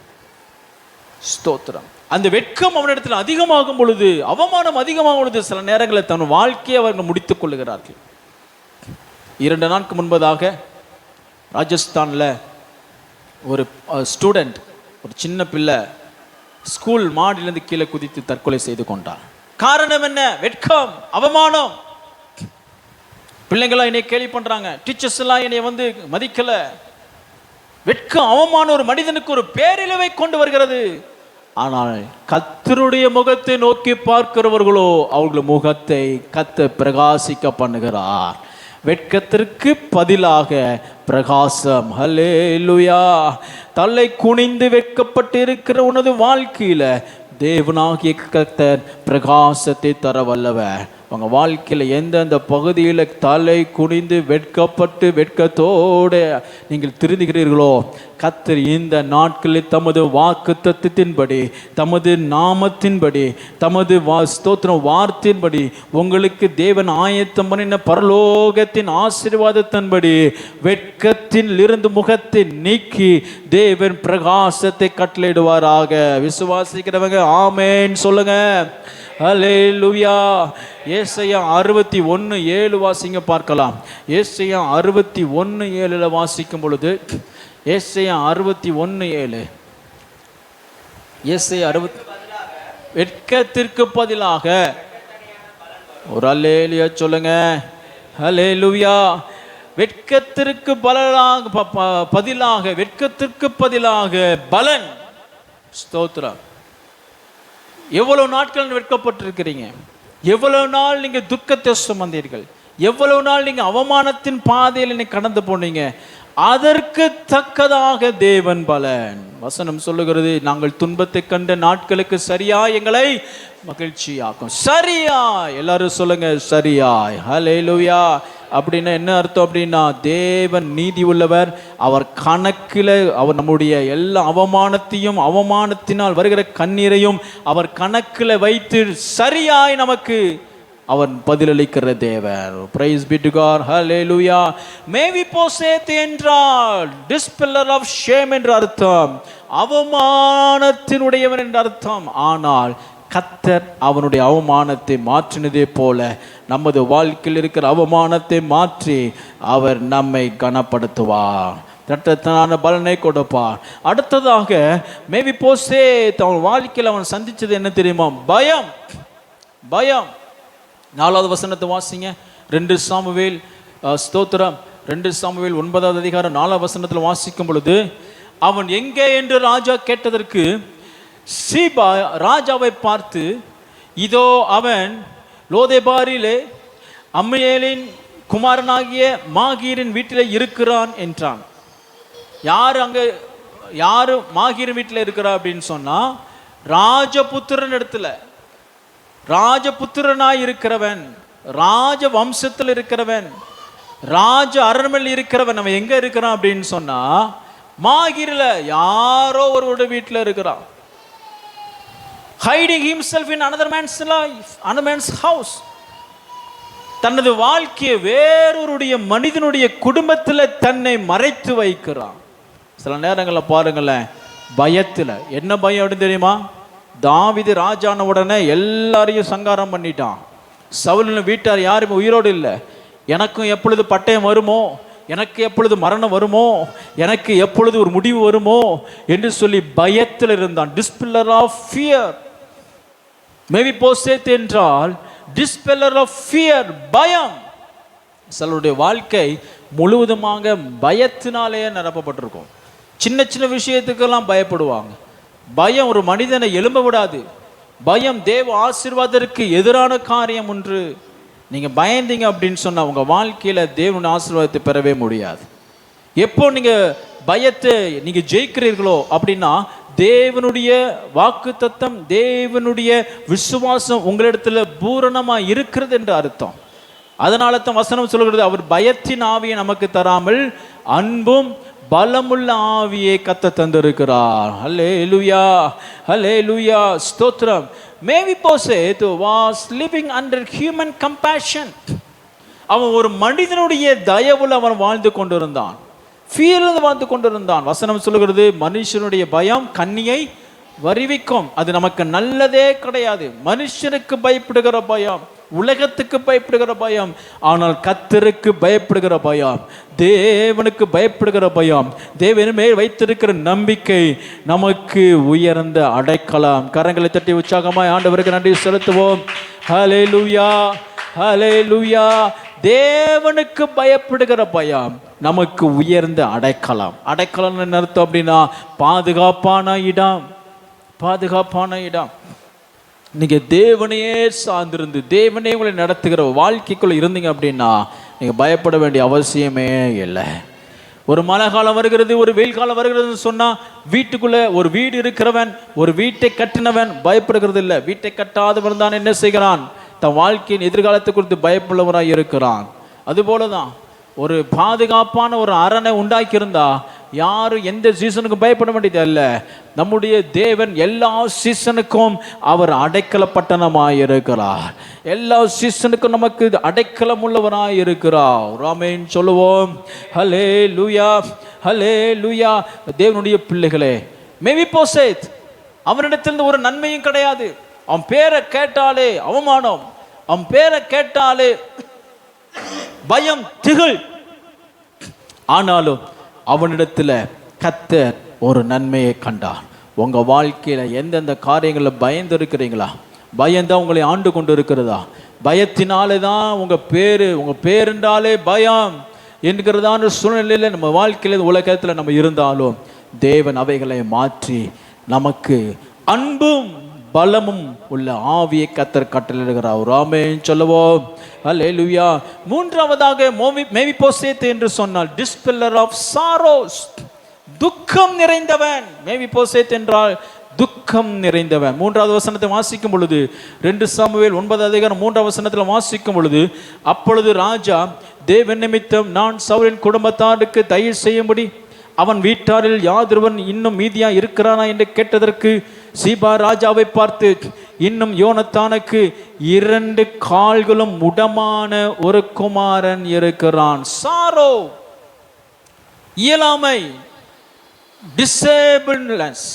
ஸ்தோத்திரம். அந்த வெட்கம் அவனிடத்தில் அதிகமாகும் பொழுது, அவமானம் அதிகமாகும் பொழுது சில நேரங்களில் தன் வாழ்க்கையை அவர்கள் முடித்துக் கொள்ளுகிறார்கள். 2 நாட்கு முன்பதாக ராஜஸ்தானில் ஒரு ஸ்டூடெண்ட், ஒரு சின்ன பிள்ளை ஸ்கூல் மாடியிலிருந்து கீழே குதித்து தற்கொலை செய்து கொண்டார். காரணம் என்ன? வெட்கம், அவமானம். பிள்ளைங்களாம் என்னை கேலி பண்றாங்க, டீச்சர்ஸ் எல்லாம் என்னை மதிக்கல. வெட்கம், அவமானம் ஒரு மனிதனுக்கு ஒரு பேரிழவை கொண்டு வருகிறது. ஆனால் கர்த்தருடைய முகத்தை நோக்கி பார்க்கிறவர்களோ அவர்கள் முகத்தை கர்த்தர் பிரகாசிக்க பண்ணுகிறார். வெட்கத்திற்கு பதிலாக பிரகாசம். ஹல்லேலூயா. தலை குனிந்து வெட்கப்பட்டு இருக்கிற உனது வாழ்க்கையில தேவனாகிய கர்த்தர் பிரகாசத்தை தர வல்லவர். உங்க வாழ்க்கையில் எந்தெந்த பகுதியில் தலை குனிந்து வெட்கப்பட்டு வெட்கத்தோடு நீங்கள் திருந்துகிறீர்களோ, கர்த்தர் இந்த நாட்களில் தமது வாக்குத்தத்தத்தின்படி, தமது நாமத்தின்படி, தமது ஸ்தோத்திரம் வார்த்தையின்படி உங்களுக்கு தேவன் ஆயத்தம் பண்ணின பரலோகத்தின் ஆசீர்வாதத்தின்படி வெட்கத்தில் இருந்து முகத்தை நீக்கி தேவன் பிரகாசத்தை கட்டளையிடுவாராக. விசுவாசிக்கிறவங்க ஆமென் சொல்லுங்க. ஹல்லேலூயா. ஏசாயா 61:7 வாசிங்க பார்க்கலாம். ஏசாயா 61:7 வாசிக்கும் பொழுது, ஏசாயா 61:7, ஏசாயா 60, வெட்கத்திற்கு பதிலாக ஒரு அல்லேலூயா சொல்லுங்க. ஹல்லேலூயா. வெட்கத்திற்கு பதிலாக, வெட்கத்திற்கு பதிலாக பலன். ஸ்தோத்திரம். எவ்வளவு நாட்கள் வெட்கப்பட்டிருக்கிறீங்க? எவ்வளவு நாள் நீங்க துக்கத்தை சுமந்தீர்கள்? எவ்வளவு நாள் நீங்க அவமானத்தின் பாதையில் நீ கடந்து போனீங்க? அதற்கு தக்கதாக தேவன் பலன். வசனம் சொல்லுகிறது, நாங்கள் துன்பத்தை கண்ட நாட்களுக்கு சரியாய் எங்களை மகிழ்ச்சியாக்கும். சரியாய், எல்லாரும் சொல்லுங்க சரியாய். ஹல்லேலூயா. அப்படின்னா என்ன அர்த்தம்? அப்படின்னா தேவன் நீதி உள்ளவர். அவர் கணக்கில் அவர் நம்முடைய எல்லா அவமானத்தையும், அவமானத்தினால் வருகிற கண்ணீரையும் அவர் கணக்கில் வைத்து சரியாய் நமக்கு அவர் பதிலளிக்கிற தேவர். Praise be to God. Hallelujah. Mephibosheth என்றால் டிஸ்பெல்லர் ஆஃப் ஷேம் என்ற அர்த்தம், அவமானத்தினுடையவன் என்ற அர்த்தம். ஆனால் கர்த்தர் அவனுடைய அவமானத்தை மாற்றினதே போல நமது வாழ்க்கையில் இருக்கிற அவமானத்தை மாற்றி அவர் நம்மை கனப்படுத்துவார், தட்டத்தனான பலனை கொடுப்பார். அடுத்ததாக மேவிபோசேத் அவன் வாழ்க்கையில் அவன் சந்திச்சது என்ன தெரியுமா? பயம். பயம். 4வது வசனத்தை வாசிங்க. 2 சாமுவேல், ஸ்தோத்திரம், 2 சாமுவேல் 9வது அதிகாரம் 4வது வசனத்தில் வாசிக்கும் பொழுது, அவன் எங்கே என்று ராஜா கேட்டதற்கு சீபா ராஜாவை பார்த்து, இதோ அவன் லோதேபாரிலே அம்மியேலின் குமாரனாகிய மாகீரின் வீட்டிலே இருக்கிறான் என்றான். யாரு மாகீரின் வீட்டில் இருக்கிறா அப்படின்னு சொன்னா, ராஜபுத்திரன் இடத்துல, ராஜபுத்திரனாய் இருக்கிறவன், ராஜ வம்சத்தில் இருக்கிறவன், ராஜ அரண்மனையில் இருக்கிறவன். அவன் எங்க இருக்கிறான் அப்படின்னு சொன்னா, மாகீரில் யாரோ ஒருவருடைய வீட்டில் இருக்கிறான். hiding himself in another man's life, another man's house. தனது வாழ்க்கையை வேறொருடைய மனிதனுடைய குடும்பத்தில் தன்னை மறைத்து வைக்கிறான். சில நேரங்களில் பாருங்களேன், பயத்தில் என்ன பயம் அப்படின்னு தெரியுமா? தாவீது ராஜான உடனே எல்லாரையும் சங்காரம் பண்ணிட்டான். சவுலின் வீட்டார் யாருமே உயிரோடு இல்லை. எனக்கும் எப்பொழுது பட்டயம் வருமோ, எனக்கு எப்பொழுது மரணம் வருமோ, எனக்கு எப்பொழுது ஒரு முடிவு வருமோ என்று சொல்லி பயத்தில் இருந்தான். டிஸ்பெல்லர் ஆஃப் ஃபியர். மேவிபோசேத் என்றால் டிஸ்பெல்லர் ஆஃப் ஃபியர், பயம். சிலருடைய வாழ்க்கை முழுவதுமாக பயத்தினாலே நிரப்பப்பட்டிருக்கும். சின்ன சின்ன விஷயத்துக்கெல்லாம் பயப்படுவாங்க. பயம் ஒரு மனிதனை எழும்ப விடாது. பயம் தேவ ஆசீர்வாதத்திற்கு எதிரான காரியம் ஒன்று. நீங்கள் பயந்தீங்க அப்படின்னு சொன்னால் உங்கள் வாழ்க்கையில் தேவனுடைய ஆசீர்வாதத்தை பெறவே முடியாது. எப்போ நீங்கள் பயத்தை நீங்கள் ஜெயிக்கிறீர்களோ அப்படின்னா தேவனுடைய வாக்குத்தத்தம், தேவனுடைய விசுவாசம் உங்களிடத்தில் பூரணமாக இருக்கிறது என்று அர்த்தம். அதனால தான் வசனம் சொல்கிறது, அவர் பயத்தின் ஆவியை நமக்கு தராமல் அன்பும் பலமுள்ள ஆவியை கர்த்தர் தந்திருக்கிறார். ஹல்லேலூயா, ஹல்லேலூயா, ஸ்தோத்திரம். மேவிபோசேத் was living under human compassion. அவன் ஒரு மனிதனுடைய தயவுல அவன் வாழ்ந்து கொண்டிருந்தான், ஃபீலில் வாழ்ந்து கொண்டிருந்தான். வசனம் சொல்லுகிறது, மனுஷனுடைய பயம் கண்ணியை வருவிக்கும். அது நமக்கு நல்லதே கிடையாது. மனுஷனுக்கு பயப்படுகிற பயம், உலகத்துக்கு பயப்படுகிற பயம், ஆனால் கர்த்தருக்கு பயப்படுகிற பயம், தேவனுக்கு பயப்படுகிற பயம், தேவன் மேல் வைத்திருக்கிற நம்பிக்கை நமக்கு உயர்ந்த அடைக்கலம். கரங்களை தட்டி உற்சாகமாய் ஆண்டவருக்கு நன்றி செலுத்துவோம். ஹல்லேலூயா, ஹல்லேலூயா. தேவனுக்கு பயப்படுகிற பயம் நமக்கு உயர்ந்த அடைக்கலம். அடைக்கலம் என்ன அர்த்தம் அப்படின்னா பாதுகாப்பான இடம், பாதுகாப்பான இடம். நீங்க தேவனையே சார்ந்திருந்து தேவனே உங்களை நடத்துகிற வாழ்க்கைக்குள்ள இருந்தீங்க அப்படின்னா நீங்க பயப்பட வேண்டிய அவசியமே இல்லை. ஒரு மழை காலம் வருகிறது, ஒரு வெயில் காலம் வருகிறதுன்னு சொன்னா வீட்டுக்குள்ள ஒரு வீடு இருக்கிறவன், ஒரு வீட்டை கட்டினவன் பயப்படுகிறது இல்லை. வீட்டை கட்டாதவன் தான் என்ன செய்கிறான்? தன் வாழ்க்கையின் எதிர்காலத்தை குறித்து பயப்புள்ளவராக இருக்கிறான். அதுபோலதான் ஒரு பாதுகாப்பான ஒரு அரணை உண்டாக்கி இருந்தா யாரும் எந்த சீசனுக்கும் பயப்பட வேண்டியது அல்ல. நம்முடைய தேவன் எல்லா சீசனுக்கும் அவர் அடைக்கலப்பட்டனமாய் இருக்கிறார். எல்லா சீசனுக்கும் நமக்கு அடைக்கலம் உள்ளவராய் இருக்கிறார். ஆமென் சொல்லுவோம். ஹல்லேலூயா, ஹல்லேலூயா. தேவனுடைய பிள்ளைகளே, மேவிபோசேத் அவனிடத்திலிருந்து ஒரு நன்மையும் கிடையாது. அவன் பேரை கேட்டாலே அவமானம், அவன் பேரை கேட்டாலே பயம், திகில். ஆனாலும் அவனிடத்துல கர்த்தர் ஒரு நன்மையை கண்டார். உங்க வாழ்க்கையில எந்தெந்த காரியங்களில் பயந்து இருக்கிறீங்களா? பயந்தான் உங்களை ஆண்டு கொண்டு இருக்கிறதா? பயத்தினாலே தான் உங்க பேருண்டாலே பயம் என்கிறதான சூழ்நிலையில நம்ம வாழ்க்கையில உலகத்துல நம்ம இருந்தாலும் தேவன் அவைகளை மாற்றி நமக்கு அன்பும் பலமும் உள்ள ஆவியை கர்த்தர் கட்டளையிடுகிறார். ஆமென் சொல்லுவோம். ஹல்லேலூயா. மூன்றாவதாக மேவிபோசேத் என்று சொன்னால் டிஸ்பெல்லர் ஆஃப் சாரோஸ், துக்கம் நிறைந்தவன். மேவிபோசேத் என்றால் துக்கம் நிறைந்தவன். மூன்றாவது வசனத்தை வாசிக்கும் பொழுது 2 சாமுவேல் 9:3 வசனத்தில் வாசிக்கும் பொழுது, அப்பொழுது ராஜா தேவன் நிமித்தம் நான் சவுலின் குடும்பத்தாருக்கு தயவு செய்யும்படி அவன் வீட்டாரில் யாதொருவன் இன்னும் மீதியா இருக்கிறானா என்று கேட்டதற்கு சீபா ராஜாவை பார்த்து, இன்னும் யோனத்தானுக்கு 2 கால்களும் முடமான ஒரு குமாரன் இருக்கிறான். சாரோ, இயலாமை, டிசேபிள்னஸ்,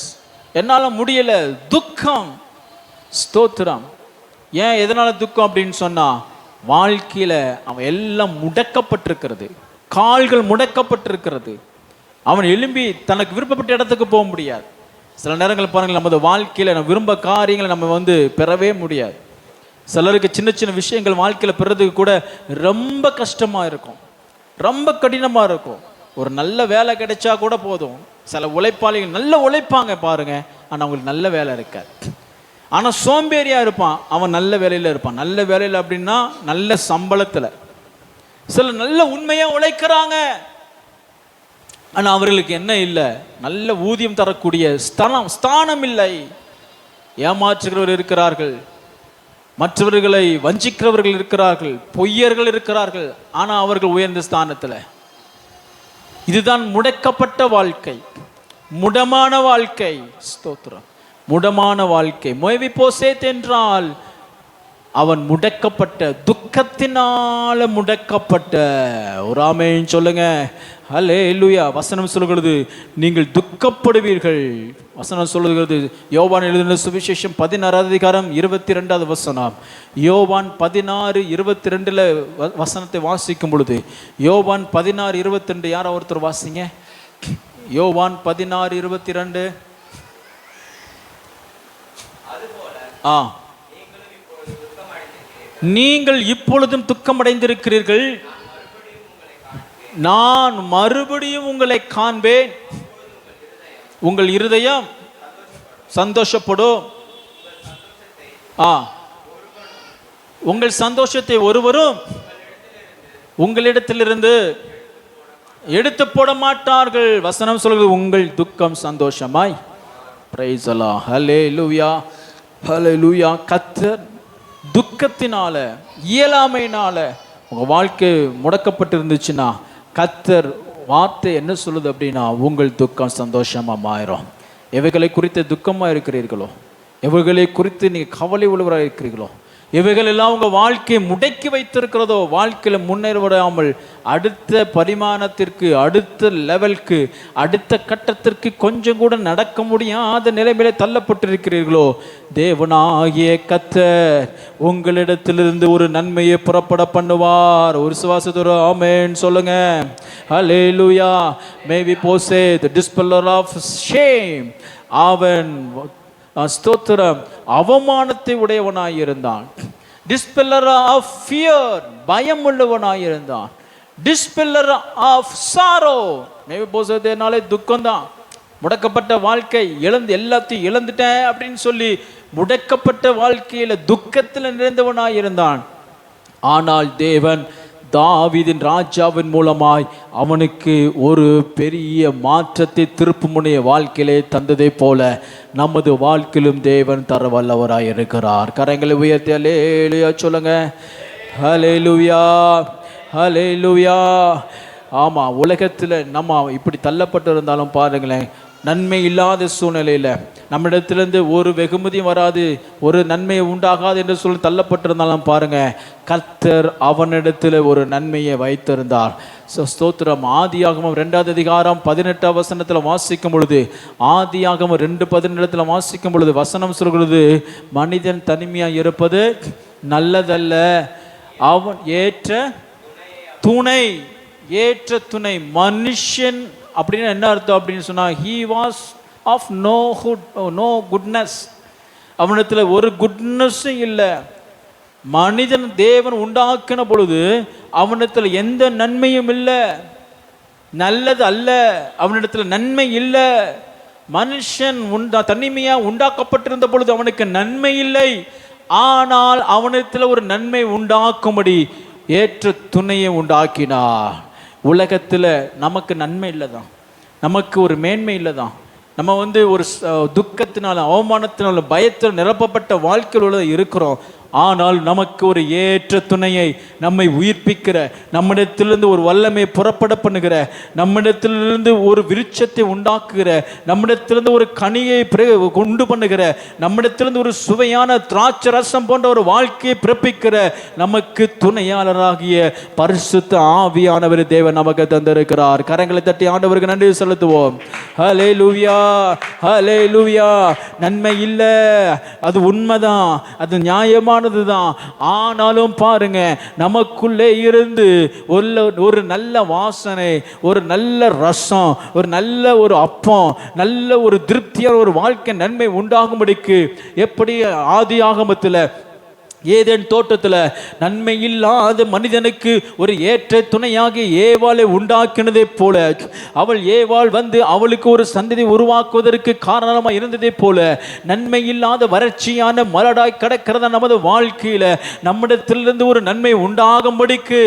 என்னால முடியல, துக்கம். ஸ்தோத்திரம். ஏன் எதனால துக்கம் அப்படின்னு சொன்னா வாழ்க்கையில அவன் எல்லாம் முடக்கப்பட்டிருக்கிறது, கால்கள் முடக்கப்பட்டிருக்கிறது. அவன் எழும்பி தனக்கு விருப்பப்பட்ட இடத்துக்கு போக முடியாது. சில நேரங்கள் பாருங்கள், நமது வாழ்க்கையில் நம்ம விரும்ப காரியங்களை நம்ம பெறவே முடியாது. சிலருக்கு சின்ன சின்ன விஷயங்கள் வாழ்க்கையில் பெறதுக்கு கூட ரொம்ப கஷ்டமாக இருக்கும், ரொம்ப கடினமாக இருக்கும். ஒரு நல்ல வேலை கிடைச்சா கூட போதும். சில உழைப்பாளிகள் நல்ல உழைப்பாங்க பாருங்க, ஆனால் அவங்களுக்கு நல்ல வேலை இருக்காது. ஆனால் சோம்பேறியாக இருப்பான், அவன் நல்ல வேலையில் இருப்பான். நல்ல வேலையில் அப்படின்னா நல்ல சம்பளத்தில். சில நல்ல உண்மையாக உழைக்கிறாங்க, ஆனால் அவர்களுக்கு என்ன இல்லை? நல்ல ஊதியம் தரக்கூடிய ஸ்தானம் இல்லை. ஏமாற்றுகிறவர்கள் இருக்கிறார்கள், மற்றவர்களை வஞ்சிக்கிறவர்கள் இருக்கிறார்கள், பொய்யர்கள் இருக்கிறார்கள், ஆனால் அவர்கள் உயர்ந்த ஸ்தானத்தில். இதுதான் முடக்கப்பட்ட வாழ்க்கை, முடமான வாழ்க்கை. ஸ்தோத்திரம். முடமான வாழ்க்கை. மேவிபோசேத் என்றால் அவன் முடக்கப்பட்ட, துக்கத்தினால முடக்கப்பட்ட. ஒரு ஆமென் சொல்லுங்க. ஹல்லேலூயா. வசனம் சொல்லுகிறது நீங்கள் துக்கப்படுவீர்கள். வசனம் சொல்லுகிறது யோவான் எழுதின சுவிசேஷம் 16வது அதிகாரம் 22வது வசனம். யோவான் 16:22 வசனத்தை வாசிக்கும் பொழுது, யோவான் 16:22 யாரோ ஒருத்தர் வாசிங்க. யோவான் 16:22. நீங்கள் இப்பொழுதும் துக்கமடைந்திருக்கிறீர்கள், நான் மறுபடியும் உங்களை காண்பேன், உங்கள் இருதயம் சந்தோஷப்படும். உங்கள் சந்தோஷத்தை ஒருவரும் உங்களிடத்திலிருந்து எடுத்து போட மாட்டார்கள். வசனம் சொல்கிறது உங்கள் துக்கம் சந்தோஷமாய். பிரைஸ் அல்லாஹ். ஹல்லேலூயா, ஹல்லேலூயா. கர்த்தர் துக்கத்தினால, இயலாமையினால உங்க வாழ்க்கை முடக்கப்பட்டு இருந்துச்சுன்னா, கர்த்தர் வார்த்தை என்ன சொல்லுது அப்படின்னா, உங்கள் துக்கம் சந்தோஷமா மாறும். எவைகளை குறித்து துக்கமா இருக்கிறீர்களோ, எவைகளை குறித்து நீங்க கவலை உள்ளவராக இருக்கிறீர்களோ, இவைகள் எல்லாம் உங்க வாழ்க்கையை முடக்கி வைத்திருக்கிறதோ, வாழ்க்கையில முன்னேறாமல் அடுத்த பரிமாணத்திற்கு, அடுத்த லெவலுக்கு, அடுத்த கட்டத்திற்கு கொஞ்சம் கூட நடக்க முடியாத நிலைமையில தள்ளப்பட்டிருக்கிறீர்களோ, தேவனாகிய கர்த்தர் உங்களிடத்திலிருந்து ஒரு நன்மையை புறப்பட பண்ணுவார். ஒரு சுவாசத்தோட ஆமென் சொல்லுங்க. ஹல்லேலூயா. May we possess the dispeller of shame. அவன் ஸ்தோத்திரம் அவமானத்தை உடையவனாயிருந்தான். டிஸ்பெல்லர் ஆஃப் ஃபியர், பயம் உள்ளவனாயிருந்தான். டிஸ்பெல்லர் ஆஃப் சாரோ, மேபி போசதேனாலே துக்கம்தான். முடக்கப்பட்ட வாழ்க்கை, எல்லாத்தையும் இழந்துட்டேன் அப்படின்னு சொல்லி முடக்கப்பட்ட வாழ்க்கையில துக்கத்தில் நிறைந்தவனாயிருந்தான். ஆனால் தேவன் தாவீதின் ராஜாவின் மூலமாய் அவனுக்கு ஒரு பெரிய மாற்றத்தை, திருப்பு முனைய வாழ்க்கையிலே தந்ததை போல நமது வாழ்க்கையிலும் தேவன் தர வல்லவராய் இருக்கிறார். கரங்களை உயர்த்தி அல்லேலூயா சொல்லுங்க. ஹல்லேலூயா, ஹல்லேலூயா. ஆமா, உலகத்துல நம்ம இப்படி தள்ளப்பட்டு இருந்தாலும் பாருங்களேன், நன்மை இல்லாத சூழ்நிலையில் நம்மிடத்திலிருந்து ஒரு வெகுமதியும் வராது, ஒரு நன்மையை உண்டாகாது என்று சொல்லி தள்ளப்பட்டிருந்தாலும் பாருங்க, கர்த்தர் அவனிடத்தில் ஒரு நன்மையை வைத்திருந்தார். ஸ்தோத்திரம். ஆதியாகமம் 2வது அதிகாரம் 18வது வசனத்தில் வாசிக்கும் பொழுது, ஆதியாகமம் 2:18 வாசிக்கும் பொழுது வசனம் சொல்கிறது, மனிதன் தனிமையாக இருப்பது நல்லதல்ல, அவன் ஏற்ற துணை, ஏற்ற துணை. மனுஷன் அப்படின்னு என்ன அர்த்தம் அப்படின்னு சொன்னா, he was of no goodness. அவனிடத்தில் ஒரு குட்னஸும் இல்லை. மனிதன் தேவன் உண்டாக்கின பொழுது அவனிடத்தில் எந்த நன்மையும் இல்லை, நல்லது அல்ல, அவனிடத்தில் நன்மை இல்லை. மனுஷன் தனிமையா உண்டாக்கப்பட்டிருந்த பொழுது அவனுக்கு நன்மை இல்லை. ஆனால் அவனிடத்தில் ஒரு நன்மை உண்டாக்கும்படி ஏற்ற துணையை உண்டாக்கினார். உலகத்தில் நமக்கு நன்மை இல்லை தான், நமக்கு ஒரு மேன்மை இல்லை தான். நம்ம ஒரு துக்கத்தினால, அவமானத்தினால, பயத்தில் நிரப்பப்பட்ட வாழ்க்கையில் இருக்கிறோம். ஆனால் நமக்கு ஒரு ஏற்ற துணையை, நம்மை உயிர்ப்பிக்கிற, நம்மிடத்திலிருந்து ஒரு வல்லமை புறப்பட பண்ணுகிற, நம்மிடத்திலிருந்து ஒரு விருட்சத்தை உண்டாக்குகிற, நம்மிடத்திலிருந்து ஒரு கனியை உண்டு பண்ணுகிற, நம்மிடத்திலிருந்து ஒரு சுவையான திராட்சை ரசம் போன்ற ஒரு வாழ்க்கையை பிறப்பிக்கிற நமக்கு துணையாளராகிய பரிசுத்த ஆவியானவர் தேவன் நமக்கு தந்திருக்கிறார். கரங்களை தட்டி ஆண்டவருக்கு நன்றி செலுத்துவோம். ஹல்லேலூயா, ஹல்லேலூயா. நன்மை இல்லை, அது உண்மைதான், அது நியாயமான தான். ஆனாலும் பாருங்க, நமக்குள்ளே இருந்து ஒரு நல்ல வாசனை, ஒரு நல்ல ரசம், ஒரு நல்ல ஒரு அப்பம், நல்ல ஒரு திருப்தியான ஒரு வாழ்க்கை நன்மை உண்டாகும்படிக்கு, எப்படி ஆதியாகமத்தில் ஏதேன் தோட்டத்தில் நன்மை இல்லாத மனிதனுக்கு ஒரு ஏற்ற துணையாகி ஏவாளை உண்டாக்கினதை போல, அவள் ஏவாள் அவளுக்கு ஒரு சந்ததி உருவாக்குவதற்கு காரணமாக இருந்ததை போல, நன்மை இல்லாத வறட்சியான மலடாய் கிடக்கிறத நமது வாழ்க்கையில நம்மிடத்திலிருந்து ஒரு நன்மை உண்டாகும்படிக்கு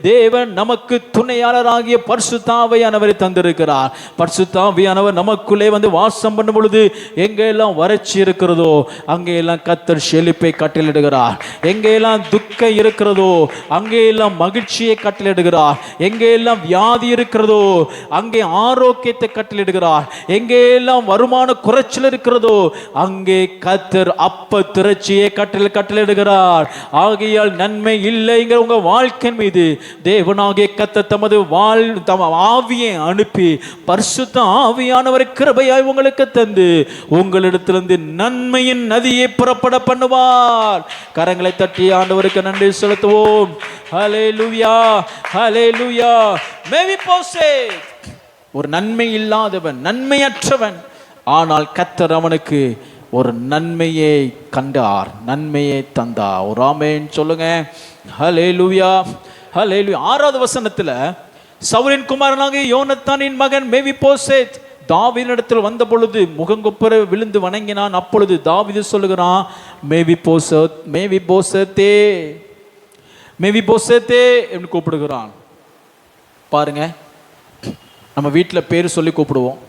தேவன் நமக்கு துணையாளராகிய பரிசுத்த ஆவியானவரை தந்திருக்கிறார். பரிசுத்த ஆவியானவர் நமக்குள்ளே வாசம் பண்ணும் பொழுது எங்கெல்லாம் வறட்சி இருக்கிறதோ அங்கெல்லாம் கர்த்தர் செழிப்பை கட்டளையிடுகிறார். எங்கெல்லாம் துக்கம் இருக்கிறதோ அங்கேயெல்லாம் மகிழ்ச்சியை கட்டளையிடுகிறார். எங்கெல்லாம் வியாதி இருக்கிறதோ அங்கே ஆரோக்கியத்தை கட்டளையிடுகிறார். எங்கெல்லாம் வருமான குறைச்சல் இருக்கிறதோ அங்கே கர்த்தர் அப்ப திரட்சியை கட்டளையிடுகிறார். ஆகையால் நன்மை இல்லைங்கிற உங்க வாழ்க்கை மீது தேவனாகிய கர்த்தர் தமது ஆவியை அனுப்பி பரிசுத்த ஆவியானவரை கிருபையாய் உங்களுக்கு தந்து உங்களிடத்திலிருந்து நன்மையின் நதியை புறப்பட பண்ணுவார். கரங்களை தட்டி ஆண்டவருக்கு நன்றி செலுத்துவோம். ஹல்லேலூயா, ஹல்லேலூயா. மேவிபோசேத் ஒரு நன்மை இல்லாதவன், நன்மையற்றவன். ஆனால் கர்த்தர் அவனுக்கு ஒரு நன்மையை கண்டார், நன்மையை தந்தார். ஒரு ஆமென் சொல்லுங்க. ஹல்லேலூயா, ஹல்லேலூயா. 6வது வசனத்துல சவுலின் குமாரனாகிய யோனத்தானின் மகன் மேவிபோசேத் தாவீதினிடத்தில் வந்த பொழுது முகங்குப்புற விழுந்து வணங்கினான். அப்பொழுது தாவீது சொல்லுகிறான், மேவிபோசேத், மேவிபோசேத்தே, மேவிபோசேத்தே என்று கூப்பிடுகிறான். பாருங்க, நம்ம வீட்டில் பேர் சொல்லி கூப்பிடுவோம்.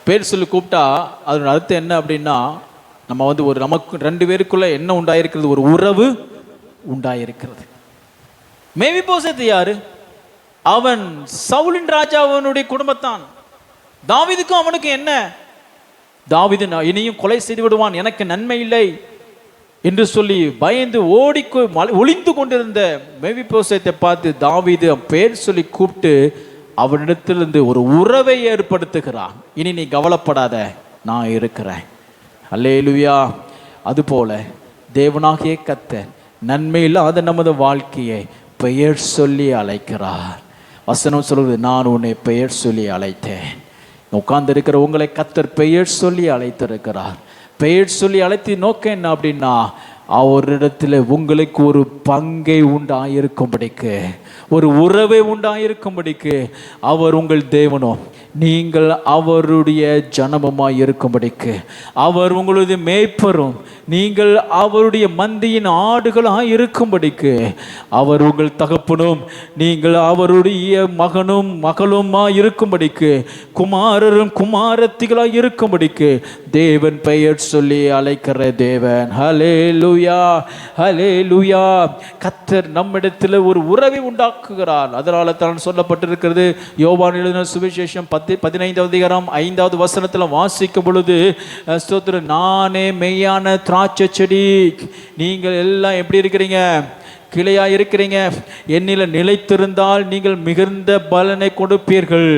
பேர் சொல்லி கூப்பிட்டா அதோட அர்த்தம் என்ன அப்படின்னா, நம்ம வந்து ஒரு நமக்கு 2 பேருக்குள்ள என்ன உண்டாயிருக்கிறது, ஒரு உறவு உண்டாயிருக்கிறது. மேவிபோசேத் யாரு? அவன் சவுலின் ராஜாவினுடைய குடும்பத்தான். தாவீதுக்கும் அவனுக்கு என்ன? தாவீது இனியும் கொலை செய்து விடுவான், எனக்கு நன்மை இல்லை என்று சொல்லி பயந்து ஒளிந்து கொண்டிருந்த மேவிபோசேத்தை பார்த்து தாவீது பேர் சொல்லி கூப்பிட்டு அவனிடத்திலிருந்து ஒரு உறவை ஏற்படுத்துகிறான். இனி நீ கவலைப்படாத, நான் இருக்கிறேன். அல்லேலூயா. அதுபோல தேவனாகிய கர்த்தர் நன்மை இல்லாத நமது வாழ்க்கையை பெயர் சொல்லி அழைக்கிறார். வசனம் சொல்கிறது, நான் உன்னை பெயர் சொல்லி அழைத்தேன். உட்கார்ந்து இருக்கிற உங்களை கர்த்தர் பெயர் சொல்லி அழைத்திருக்கிறார். பெயர் சொல்லி அழைத்து நோக்கம் என்ன அப்படின்னா, அவரிடத்தில் உங்களுக்கு ஒரு பங்கை உண்டாயிருக்கும்படிக்கு, ஒரு உறவை உண்டாயிருக்கும்படிக்கு அவர் உங்கள் தேவனோ நீங்கள் அவருடைய ஜனமுமாய் இருக்கும்படிக்கு, அவர் உங்களுடைய மேய்ப்பரும் நீங்கள் அவருடைய மந்தியின் ஆடுகளாய் இருக்கும்படிக்கு, அவர் உங்கள் தகப்பனும் நீங்கள் அவருடைய மகனும் மகளுமாய் இருக்கும்படிக்கு, குமாரரும் குமாரத்திகளாய் இருக்கும்படிக்கு தேவன் பெயர் சொல்லி அழைக்கிற தேவன். ஹல்லேலூயா, ஹல்லேலூயா. கர்த்தர் நம்மிடத்தில் ஒரு உறவை உண்டாக்குகிறார். அதனால தான் சொல்லப்பட்டிருக்கிறது, யோவான் எழுதின சுவிசேஷம் 15வது அதிகாரம் 5வது வசனத்தில் வாசிக்கும் பொழுது, ஸ்தோத்திரம், நானே மெய்யான திராட்சை செடி, நீங்கள் எல்லாம் எப்படி இருக்கிறீங்க? கிளையா இருக்கிறீங்க. என்னில் நிலைத்திருந்தால் நீங்கள் மிகுந்த பலனை கொடுப்பீர்கள்.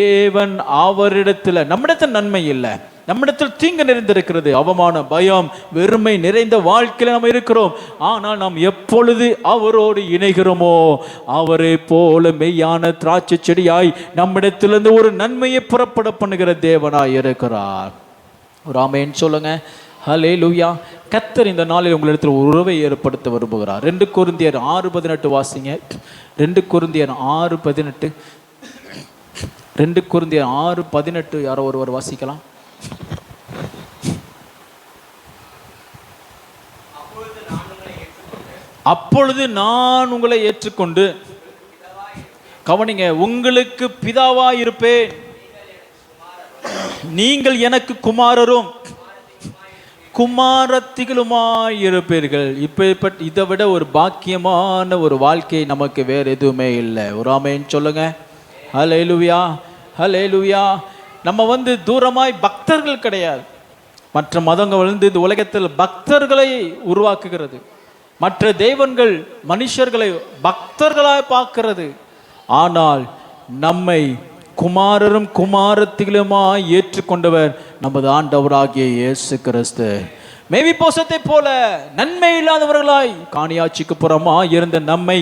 தேவன் அவரிடத்தில், நம்மிடத்தில் நன்மை இல்லை, நம்மிடத்தில் தீங்கு நிறைந்திருக்கிறது, அவமானம், பயம், வெறுமை நிறைந்த வாழ்க்கையில் நாம் இருக்கிறோம். ஆனால் நாம் எப்பொழுது அவரோடு இணைகிறோமோ அவரை போல மெய்யான திராட்சை செடியாய் நம்மிடத்திலிருந்து ஒரு நன்மையை புறப்பட பண்ணுகிற தேவனாய் இருக்கிறார். ஒரு ஆமென் சொல்லுங்க. ஹல்லேலூயா. கர்த்தர் இந்த நாளில் உங்களிடத்தில் ஒரு உறவை ஏற்படுத்த விரும்புகிறார். 2 கொரிந்தியர் 6:18 வாசிங்க. 2 கொரிந்தியர் 6:18. 2 கொரிந்தியர் 6:18 யாரோ ஒருவர் வாசிக்கலாம். அப்பொழுது நான் உங்களை ஏற்றுக்கொண்டு, கவனிங்க, உங்களுக்கு பிதாவாய் இருப்பேன், நீங்கள் எனக்கு குமாரரும் குமாரத்திகளுமாய் இருப்பீர்கள். இப்ப இதை விட ஒரு பாக்கியமான ஒரு வாழ்க்கை நமக்கு வேற எதுவுமே இல்லை. ஒரு ஆமென் சொல்லுங்க. ஹல்லேலூயா, ஹல்லேலூயா. நம்ம தூரமாய் பக்தர்கள் கிடையாது. மற்ற மதங்கள் இந்த உலகத்தில் பக்தர்களை உருவாக்குகிறது. மற்ற தெய்வங்கள் மனுஷர்களை பக்தர்களாய் பார்க்கிறது. ஆனால் நம்மை குமாரரும் குமாரத்திகளுமாய் ஏற்றுக்கொண்டவர் நமது ஆண்டவராகிய இயேசு கிறிஸ்து. மேவிபோசத்தை போல நன்மை இல்லாதவர்களாய் காணியாட்சிக்கு புறமாய் இருந்த நம்மை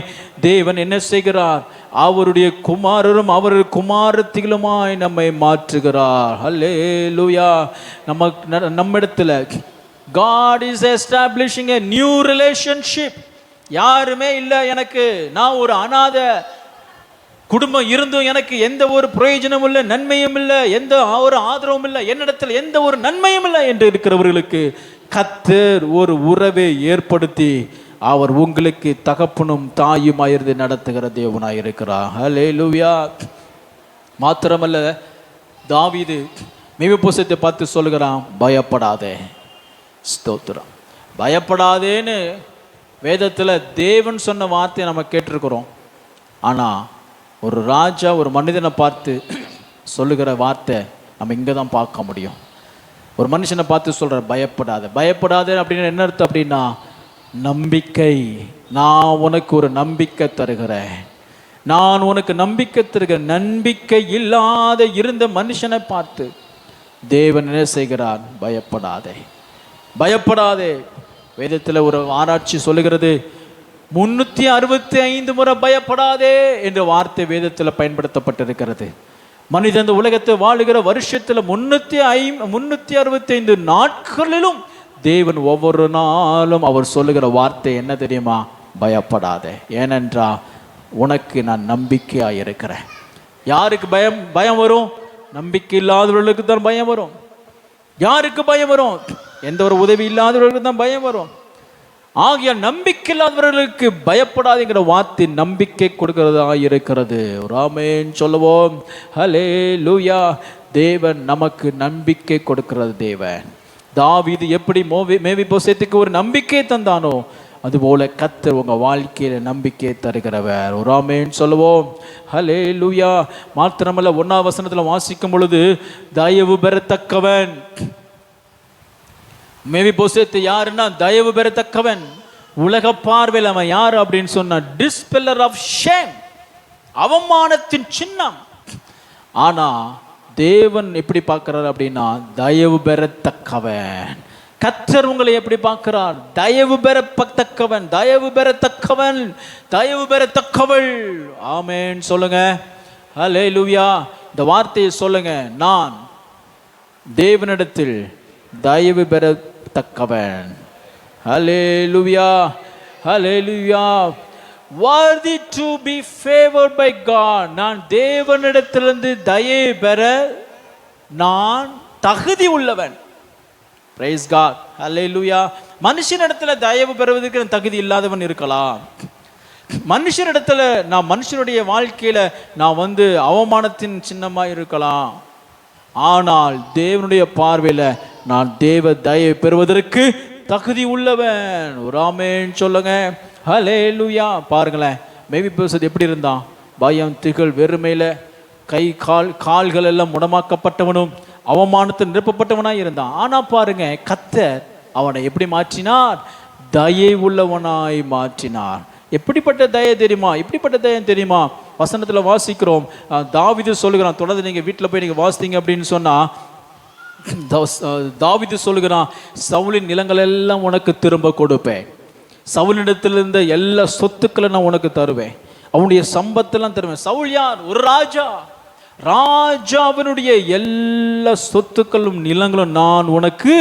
தேவன் என்ன செய்கிறார்? அவருடைய குமாரரும் அவருடைய குமாரத்திகளுமாய் நம்மை மாற்றுகிறார். ஹல்லேலூயா. நம்மிடத்தில் God is establishing a new relationship. யாருமே இல்லை எனக்கு, நான் ஒரு அநாத குடும்பம் இருந்தும் எனக்கு எந்த ஒரு பிரயோஜனமும் இல்லை, நன்மையும் இல்லை, எந்த ஒரு ஆதரவும் இல்லை, என்னிடத்தில் எந்த ஒரு நன்மையும் இல்லை என்று இருக்கிறவர்களுக்கு கர்த்தர் ஒரு உறவை ஏற்படுத்தி அவர் உங்களுக்கு தகப்பனும் தாயுமாயிருந்து நடத்துகிற தேவனாய் இருக்கிறார். ஹல்லேலூயா. மாத்திரமல்ல, தாவீது மேவிபோசத்தை பார்த்து சொல்லுகிறான், பயப்படாதே. ஸ்தோத்திரம். பயப்படாதேன்னு வேதத்தில் தேவன் சொன்ன வார்த்தையை நம்ம கேட்டிருக்கிறோம். ஆனால் ஒரு ராஜா ஒரு மனிதனை பார்த்து சொல்லுகிற வார்த்தை நம்ம இங்கே தான் பார்க்க முடியும். ஒரு மனுஷனை பார்த்து சொல்கிற பயப்படாத. பயப்படாதே அப்படின்னு என்ன அர்த்தம் அப்படின்னா, நம்பிக்கை. நான் உனக்கு ஒரு நம்பிக்கை தருகிறேன், நான் உனக்கு நம்பிக்கை தருகிறேன். நம்பிக்கை இல்லாத இருந்த மனுஷனை பார்த்து தேவன் என்ன செய்கிறான்? பயப்படாதே, பயப்படாதே. வேதத்தில் ஒரு ஆராய்ச்சி சொல்லுகிறது, 365 முறை பயப்படாதே என்ற வார்த்தை வேதத்தில் பயன்படுத்தப்பட்டிருக்கிறது. மனிதன் இந்த உலகத்தை வாழுகிற வருஷத்தில் 365 நாட்களிலும் தேவன் ஒவ்வொரு நாளும் அவர் சொல்லுகிற வார்த்தை என்ன தெரியுமா? பயப்படாதே, ஏனென்றா உனக்கு நான் நம்பிக்கையாக இருக்கிறேன். யாருக்கு பயம் வரும்? நம்பிக்கை இல்லாதவர்களுக்கு தான் பயம் வரும். யாருக்கு பயம் வரும்? எந்த ஒரு உதவி இல்லாதவர்களுக்கு தான் பயம் வரும். ஆகிய நம்பிக்கை இல்லாதவர்களுக்கு பயப்படாதுங்கிற வார்த்தை நம்பிக்கை கொடுக்கிறதா இருக்கிறது. ஆமென் சொல்லுவோம். ஹல்லேலூயா. தேவன் நமக்கு நம்பிக்கை கொடுக்கிறது தேவன். தாவீது எப்படி மேவிபோசேத்துக்கு ஒரு நம்பிக்கை தந்தானோ, அதுபோல கர்த்தர் உங்க வாழ்க்கையில நம்பிக்கை தருகிறவர். ஆமென் சொல்லுவோம். ஹல்லேலூயா. மாத்திரமல்ல, 1ஆம் வசனத்துல வாசிக்கும் பொழுது, தயவு பெறத்தக்கவன். மேவிபோசேத்து யாருன்னா தயவு பெறத்தக்கவன். உலக பார்வையில் அவன் யார் அப்படின்னு சொன்னா, டிஸ்பெல்லர் ஆஃப் ஷேம், அவமானத்தின் சின்னம். ஆனா தேவன் எப்படி பார்க்கிறார் அப்படின்னா, தயவு பெறத்தக்கவன். கர்த்தர் உங்களை எப்படி பார்க்கிறார்? தயவு பெறத்தக்கவன், தயவு பெறத்தக்கவன், தயவு பெறத்தக்கவள். ஆமென் சொல்லுங்க. ஹல்லேலூயா. இந்த வார்த்தையை சொல்லுங்க, நான் தேவனிடத்தில் தயவு பெறத்தக்கவன். ஹல்லேலூயா, ஹல்லேலூயா. worthy to be favored by God. நான் தேவனிடத்திலிருந்து தயவு பெற நான் தகுதி உள்ளவன். praise God, hallelujah. மனுஷனிடத்துல தயவு பெறுவதற்கு தகுதி இல்லாதவன் இருக்கலாம். மனுஷனிடத்துல நான் மனுஷனுடைய வாழ்க்கையில நான் அவமானத்தின் சின்னமா இருக்கலாம். ஆனால் தேவனுடைய பார்வையில நான் தேவ தயவு பெறுவதற்கு தகுதி உள்ளவன். ஒரு ஆமென் சொல்லுங்க. ஹல்லேலூயா. பாருங்களேன், மேவிபோசேத் எப்படி இருந்தான்? பயம், திகழ், வெறுமையில கை கால்கள் எல்லாம் முடமாக்கப்பட்டவனும் அவமானத்தை நிரப்பப்பட்டவனாய் இருந்தான். ஆனா பாருங்க, கர்த்தர் அவனை எப்படி மாற்றினார்? தயை உள்ளவனாய் மாற்றினார். எப்படிப்பட்ட தயை தெரியுமா? எப்படிப்பட்ட தயம் தெரியுமா? வசனத்துல வாசிக்கிறோம், தாவீது சொல்லுகிறான். தொடர்ந்து நீங்க வீட்டுல போய் நீங்க வாசித்தீங்க அப்படின்னு சொன்னா, தாவீது சொல்லுகிறான், சவுலின் நிலங்கள் எல்லாம் உனக்கு திரும்ப கொடுப்பேன், சவுலிடத்தில் இருந்த எல்லா சொத்துக்களை நான் உனக்கு தருவேன், அவனுடைய சம்பத்தெல்லாம் தருவேன். சவுல் யார்? ஒரு ராஜா. ராஜாவினுடைய எல்லா சொத்துக்களும் நிலங்களும் நான் உனக்கு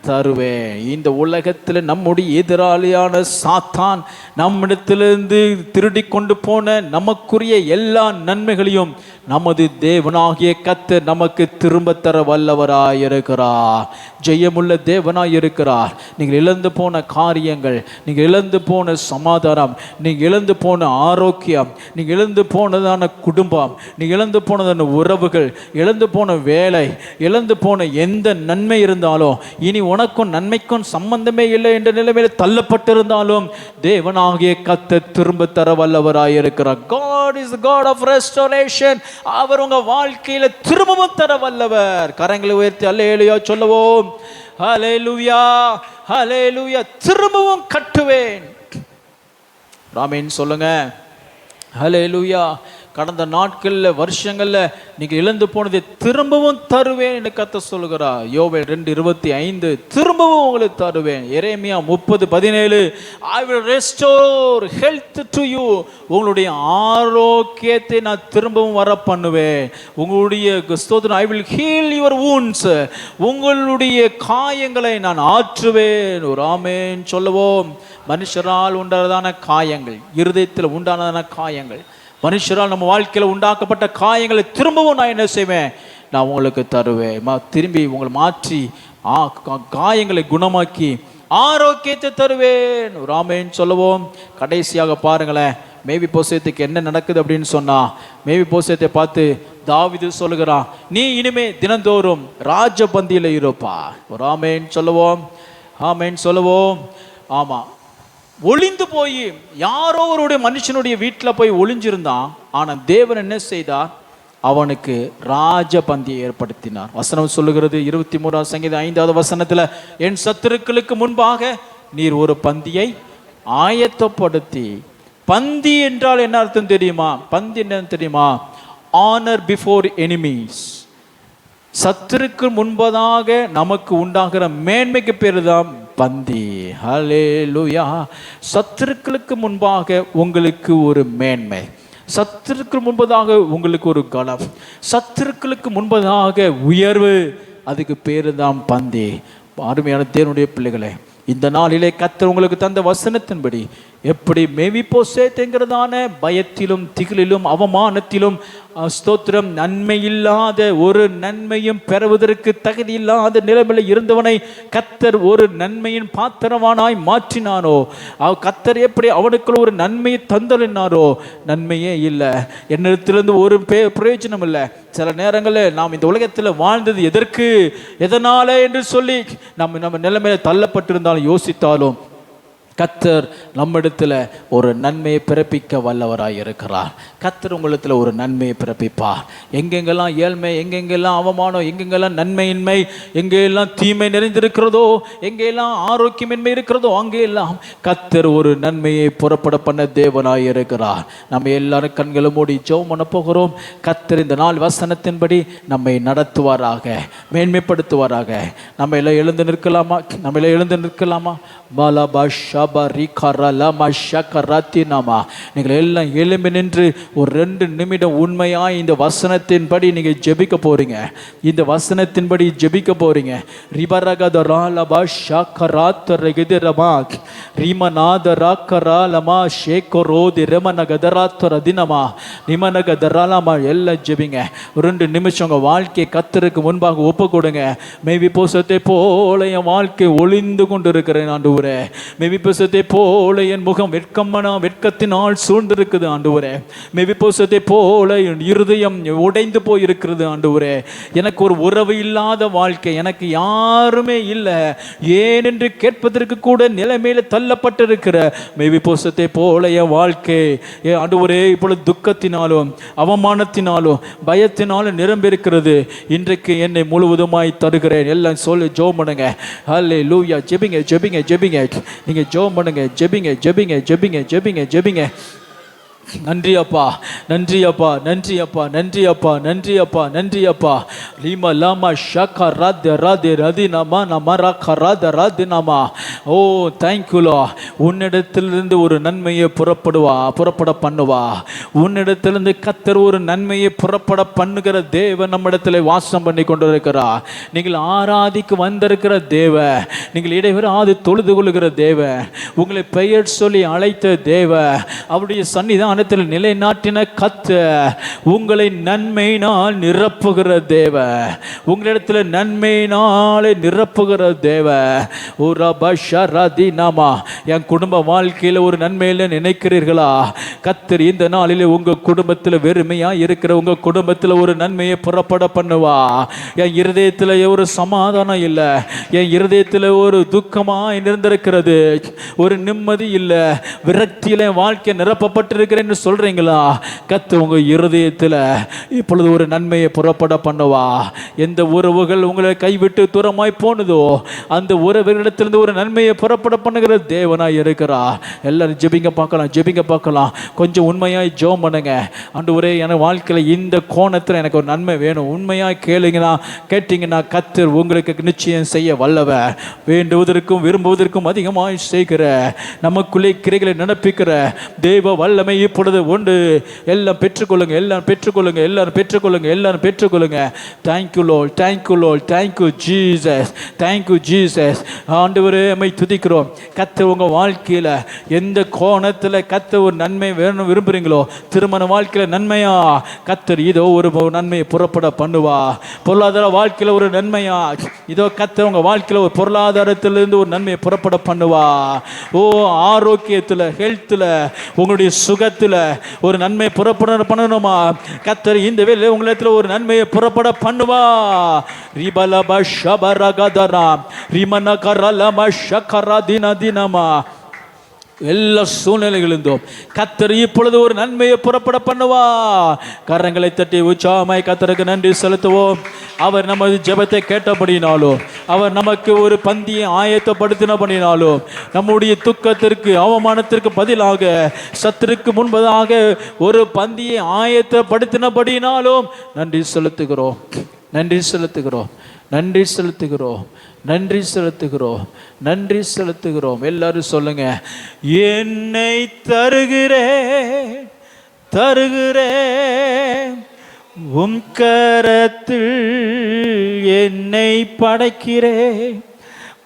தருவேன். இந்த உலகத்தில் நம்முடைய எதிராளியான சாத்தான் நம்மிடத்திலிருந்து திருடி கொண்டு போன நமக்குரிய எல்லா நன்மைகளையும் நமது தேவனாகிய கர்த்தர் நமக்கு திரும்ப தர வல்லவராயிருக்கிறார். ஜெயமுள்ள தேவனாயிருக்கிறார். நீங்கள் இழந்து போன காரியங்கள், நீங்கள் இழந்து போன சமாதானம், நீங்கள் இழந்து போன ஆரோக்கியம், நீங்கள் இழந்து போனதான குடும்பம், நீங்கள் இழந்து போனதான உறவுகள், இழந்து போன வேலை, இழந்து போன எந்த நன்மை இருந்தாலும், இனி உனக்கும் நன்மைக்கும் சம்பந்தமே இல்லை என்ற நிலைமையில் தள்ளப்பட்டிருந்தாலும் தேவனாகிய கர்த்தர் திரும்ப தர வல்லவராயிருக்கிறார். God is the God of restoration. அவர் உங்க வாழ்க்கையில திரும்பவும் தர வல்லவர். கரங்களை உயர்த்தி அல்லேலூயா சொல்லுவோம். ஹல்லேலூயா, ஹல்லேலூயா. திரும்பவும் கட்டுவேன். ஆமென் சொல்லுங்க. ஹல்லேலூயா. கடந்த நாட்கள்ல வருஷங்கள்ல நீங்க இழந்து போனதை திரும்பவும் தருவேன் என்று கர்த்தர் சொல்லுகிறார். யோவேல் 2:25 திரும்பவும் உங்களுக்கு தருவேன். எரேமியா 30:17 I will restore health to you. உங்களுடைய ஆரோக்கியத்தை நான் திரும்பவும் வர பண்ணுவேன். உங்களுடைய ஸ்தோத்திரம், I will heal your wounds. உங்களுடைய காயங்களை நான் ஆற்றுவேன். ஒரு ஆமென் சொல்லுவோம். மனுஷரால் உண்டானதான காயங்கள், இருதயத்தில் உண்டானதான காயங்கள், மனுஷரால் நம்ம வாழ்க்கையில் உண்டாக்கப்பட்ட காயங்களை திரும்பவும் நான் என்ன செய்வேன்? நான் உங்களுக்கு தருவேன். திரும்பி உங்களை மாற்றி காயங்களை குணமாக்கி ஆரோக்கியத்தை தருவேன். ஆமென் சொல்லுவோம். கடைசியாக பாருங்களேன், மேவிபோசேத்துக்கு என்ன நடக்குது அப்படின்னு சொன்னா, மேவிபோசேத்தை பார்த்து தாவீது சொல்லுகிறான், நீ இனிமே தினந்தோறும் ராஜபந்தியில இருப்பா. ஆமென் சொல்லுவோம். ஆமென் சொல்லுவோம். ஆமா, ஒளிந்து போய் யாரோ ஒரு மனுஷனுடைய வீட்டில் போய் ஒளிஞ்சிருந்தான். ஆனால் தேவன் என்ன செய்தார்? அவனுக்கு ராஜ பந்தியை ஏற்படுத்தினார். வசனம் சொல்லுகிறது 23ஆம் சங்கீதம் 5வது வசனத்துல, என் சத்துருக்களுக்கு முன்பாக நீர் ஒரு பந்தியை ஆயத்தப்படுத்தி. பந்தி என்றால் என்ன அர்த்தம் தெரியுமா? பந்தி என்னன்னு தெரியுமா? Honour before enemies. சத்துருக்கு முன்பதாக நமக்கு உண்டாகிற மேன்மைக்கு பேரு தான் பந்தி. ஹல்லேலூயா. சத்துருக்களுக்கு முன்பாக உங்களுக்கு ஒரு மேன்மை, சத்துருக்கு முன்பதாக உங்களுக்கு ஒரு கனம், சத்துருக்களுக்கு முன்பதாக உயர்வு, அதுக்கு பேரு தான் பந்தி. அருமையான தேவனுடைய பிள்ளைகளே, இந்த நாளிலே கர்த்தர் உங்களுக்கு தந்த வசனத்தின்படி எப்படி மேவிபோசேத்ங்கிறதான பயத்திலும் திகிலிலும் அவமானத்திலும் ஸ்தோத்திரம் நன்மை இல்லாத ஒரு நன்மையும் பெறுவதற்கு தகுதி இல்லாத நிலைமையில் இருந்தவனை கர்த்தர் ஒரு நன்மையின் பாத்திரவானாய் மாற்றினானோ, கர்த்தர் எப்படி அவனுக்குள்ள ஒரு நன்மையை தந்தலினாரோ, நன்மையே இல்லை, என்னிடத்திலிருந்து ஒரு பிரயோஜனம் இல்லை. சில நேரங்களில் நாம் இந்த உலகத்தில் வாழ்ந்தது எதற்கு, எதனால என்று சொல்லி நம்ம நிலைமையில தள்ளப்பட்டிருந்தாலும் யோசித்தாலும் கர்த்தர் நம்மிடத்தில் ஒரு நன்மையை பிறப்பிக்க வல்லவராய் இருக்கிறார். கர்த்தர் உங்களிடத்தில் ஒரு நன்மையை பிறப்பிப்பார். எங்கெங்கெல்லாம் ஏழ்மை, எங்கெங்கெல்லாம் அவமானம், எங்கெங்கெல்லாம் நன்மையின்மை, எங்கெல்லாம் தீமை நிறைந்திருக்கிறதோ, எங்கெல்லாம் ஆரோக்கியமின்மை இருக்கிறதோ, அங்கெல்லாம் கர்த்தர் ஒரு நன்மையை புறப்பட பண்ண தேவனாய் இருக்கிறார். நம்ம எல்லாரும் கண்களை மூடி ஜெபம் பண்ண போகிறோம். கர்த்தர் இந்த நாள் வசனத்தின்படி நம்மை நடத்துவாராக, மேன்மைப்படுத்துவாராக. நம்ம எல்லாம் எழுந்து நிற்கலாமா? நம்ம எல்லாம் எழுந்து நிற்கலாமா? நீங்கள் எல்லாம் எழும்பி நின்று ஒரு 2 நிமிடம் உண்மையாய் இந்த வசனத்தின்படி நீங்க ஜெபிக்க போறீங்க. இந்த வசனத்தின்படி ஜெபிக்க போறீங்க. ரிபரகதராலபா ஷக்கராத்தரகிதரமா ரிமநாதராக்கராலமா ஷேக்கரோதி ரமனகதராத்தரதினமா நிமனகதராலமா எல்லாம் ஜெபிங்க. 2 நிமிஷம் உங்க வாழ்க்கையை கர்த்தருக்கு முன்பாக ஒப்பு கொடுங்க. மேவிபோசத்தை போல என் வாழ்க்கை ஒளிந்து கொண்டு இருக்கிறேன் ஆண்டவரே. மேவிபோசத்தை போல என் முகம் வெட்கத்தினால் சூழ்ந்திருக்குது ஆண்டவரே. மேவிபோசத்தை போல என் இருதயம் உடைந்து போய் இருக்கிறது ஆண்டவரே. எனக்கு ஒரு உறவு இல்லாத வாழ்க்கை, எனக்கு யாருமே இல்லை, ஏன் என்று கேட்பதற்கு கூட நிலைமையில தள்ளப்பட்டிருக்கிற மேவிபோசத்தை போல என் வாழ்க்கை ஆண்டவரே இப்பொழுது துக்கத்தினாலும் அவமானத்தினாலும் பயத்தினாலும் நிரம்பியிருக்கிறது. இன்றைக்கு என்னை முழுவதுமாய் தருகிறேன். எல்லாம் சொல்லி ஜெபம் பண்ணுங்க. ஹல்லேலூயா. ஜெபிங்க ஜெபிங்க ஜெபிங்க. நீங்க ஜெபம் பண்ணுங்க. ஜெபிங்க ஜெபிங்க ஜெபிங்க ஜெபிங்க ஜெபிங்க. நன்றி அப்பா, நன்றி அப்பா, நன்றி அப்பா, நன்றி அப்பா, நன்றி அப்பா, நன்றி அப்பா. லீமா லாமா ஷாக்கா ராத் ராதே ரதினமா நமரா கராத ராதினமா. ஓ தேங்க்யூலா. உன்னிடத்திலிருந்து ஒரு நன்மையை புறப்பட பண்ணுவா. உன்னிடத்திலிருந்து கர்த்தர் ஒரு நன்மையை புறப்பட பண்ணுகிற தேவன் நம்மிடத்தில் வாசம் பண்ணி கொண்டிருக்கிறா. நீங்கள் ஆராதிக்கு வந்திருக்கிற தேவ, நீங்கள் இடைவிடாது தொழுது கொள்ளுகிற தேவ, உங்களை பெயர் சொல்லி அழைத்த தேவ, அவருடைய சன்னிதான நிலைநாட்டின கர்த்தர் உங்களை நன்மையினால் நிரப்புகிற தேவ, உங்களிடத்தில் நன்மையினாலே நிரப்புகிற தேவ. என் குடும்ப வாழ்க்கையில் ஒரு நன்மையில நினைக்கிறீர்களா? கர்த்தர் இந்த நாளிலே உங்க குடும்பத்தில் வெறுமையா இருக்கிற உங்க குடும்பத்தில் ஒரு நன்மையை புறப்பட பண்ணுவா. என் இருதயத்தில் ஒரு சமாதானம் இல்லை, என் இருதயத்தில் ஒரு துக்கமா இருந்திருக்கிறது, ஒரு நிம்மதி இல்லை, விரக்தியில வாழ்க்கை நிரப்பப்பட்டிருக்கிறேன் சொல்றீங்களா? கர்த்தர் உங்க இருதயத்தில் இப்பொழுது ஒரு நன்மையை புறப்பட பண்ணுவா. எந்த உறவுகள் உங்களை கைவிட்டு தூரமாய் போனதோ அந்த உறவுகளிடத்திலிருந்து ஒரு நன்மையை புறப்பட பண்ணுகிற தேவனாய் இருக்கிறா. எல்லாரும் ஜெபிங்க பார்க்கலாம், ஜெபிங்க பார்க்கலாம். கொஞ்சம் உண்மையாய் ஜெபம் பண்ணுங்க. ஆண்டவரே என் வாழ்க்கையில் இந்த கோணத்தில் எனக்கு ஒரு நன்மை வேணும். உண்மையாய் கேட்டீங்கன்னா கர்த்தர் உங்களுக்கு நிச்சயம் செய்ய வல்லவ. வேண்டுவதற்கும் விரும்புவதற்கும் அதிகமாய் செய்கிற, நமக்குள்ளே கிரைகளை நடப்பிக்கிற தேவ வல்லமை இப்பொழுது உண்டு. எல்லாம் பெற்றுக்கொள்ளுங்க, எல்லாம் பெற்றுக்கொள்ளுங்க, எல்லாரும் பெற்றுக்கொள்ளுங்க, எல்லாரும் பெற்றுக்கொள்ளுங்க. Thank you Lord, thank you Lord, thank you Jesus, thank you Jesus. ஆண்டவரே உம்மை துதிக்கிறோம். கர்த்தர் உங்க வாழ்க்கையில எந்த கோணத்தில் கர்த்தர் ஒரு நன்மை வேணும் விரும்புறீங்களோ, திருமண வாழ்க்கையில நன்மையா, கர்த்தர் இதோ ஒரு நன்மையை புறப்பட பண்ணுவா. பொருளாதார வாழ்க்கையில ஒரு நன்மையா, இதோ கர்த்தர் உங்க வாழ்க்கையில ஒரு பொருளாதாரத்திலிருந்து ஒரு நன்மையை புறப்பட பண்ணுவா. ஓ ஆரோக்கியத்தில், ஹெல்த்தில், உங்களுடைய சுகத்தில் ஒரு நன்மை புறப்பட பண்ணணுமா? கர்த்தர் இந்த வேளையிலே உங்களிடத்தில் ஒரு நன்மையை புறப்பட பண்ணுவா. ரிபலப ஷபரகதரா ரிமனகர ரலம ஷகர தின தினமா எல்லா சூழ்நிலைகளிலும் கர்த்தர் இப்பொழுது ஒரு நன்மையை புறப்பட பண்ணுவா. கரங்களை தட்டி உற்சாகமாய் கர்த்தருக்கு நன்றி செலுத்துவோம். அவர் நமது ஜெபத்தை கேட்டபடினாலோ, அவர் நமக்கு ஒரு பந்தியை ஆயத்தப்படுத்தினபடினாலோ, நம்முடைய துக்கத்திற்கு அவமானத்திற்கு பதிலாக சத்துருக்கு முன்பதாக ஒரு பந்தியை ஆயத்தப்படுத்தினபடினாலும் நன்றி செலுத்துகிறோம், நன்றி செலுத்துகிறோம், நன்றி செலுத்துகிறோம், நன்றி செலுத்துகிறோம், நன்றி செலுத்துகிறோம். எல்லாரும் சொல்லுங்க, என்னை தருகிறேன், தருகிறேன் உம் கரத்தில், என்னை படைக்கிறேன்,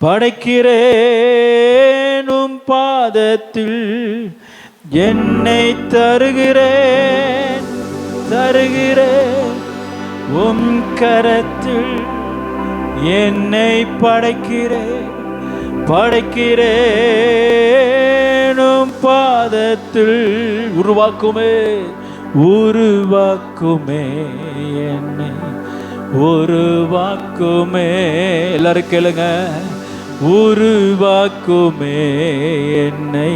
படைக்கிறேன் உம் பாதத்தில், என்னை தருகிறேன், தருகிறேன் உம் கரத்தில், என்னை படைக்கிறேன், படைக்கிறேனும் பாதத்தில். உருவாக்குமே, உருவாக்குமே என்னை, உருவாக்குமே. எல்லாரும் கேளுங்க, உருவாக்குமே என்னை,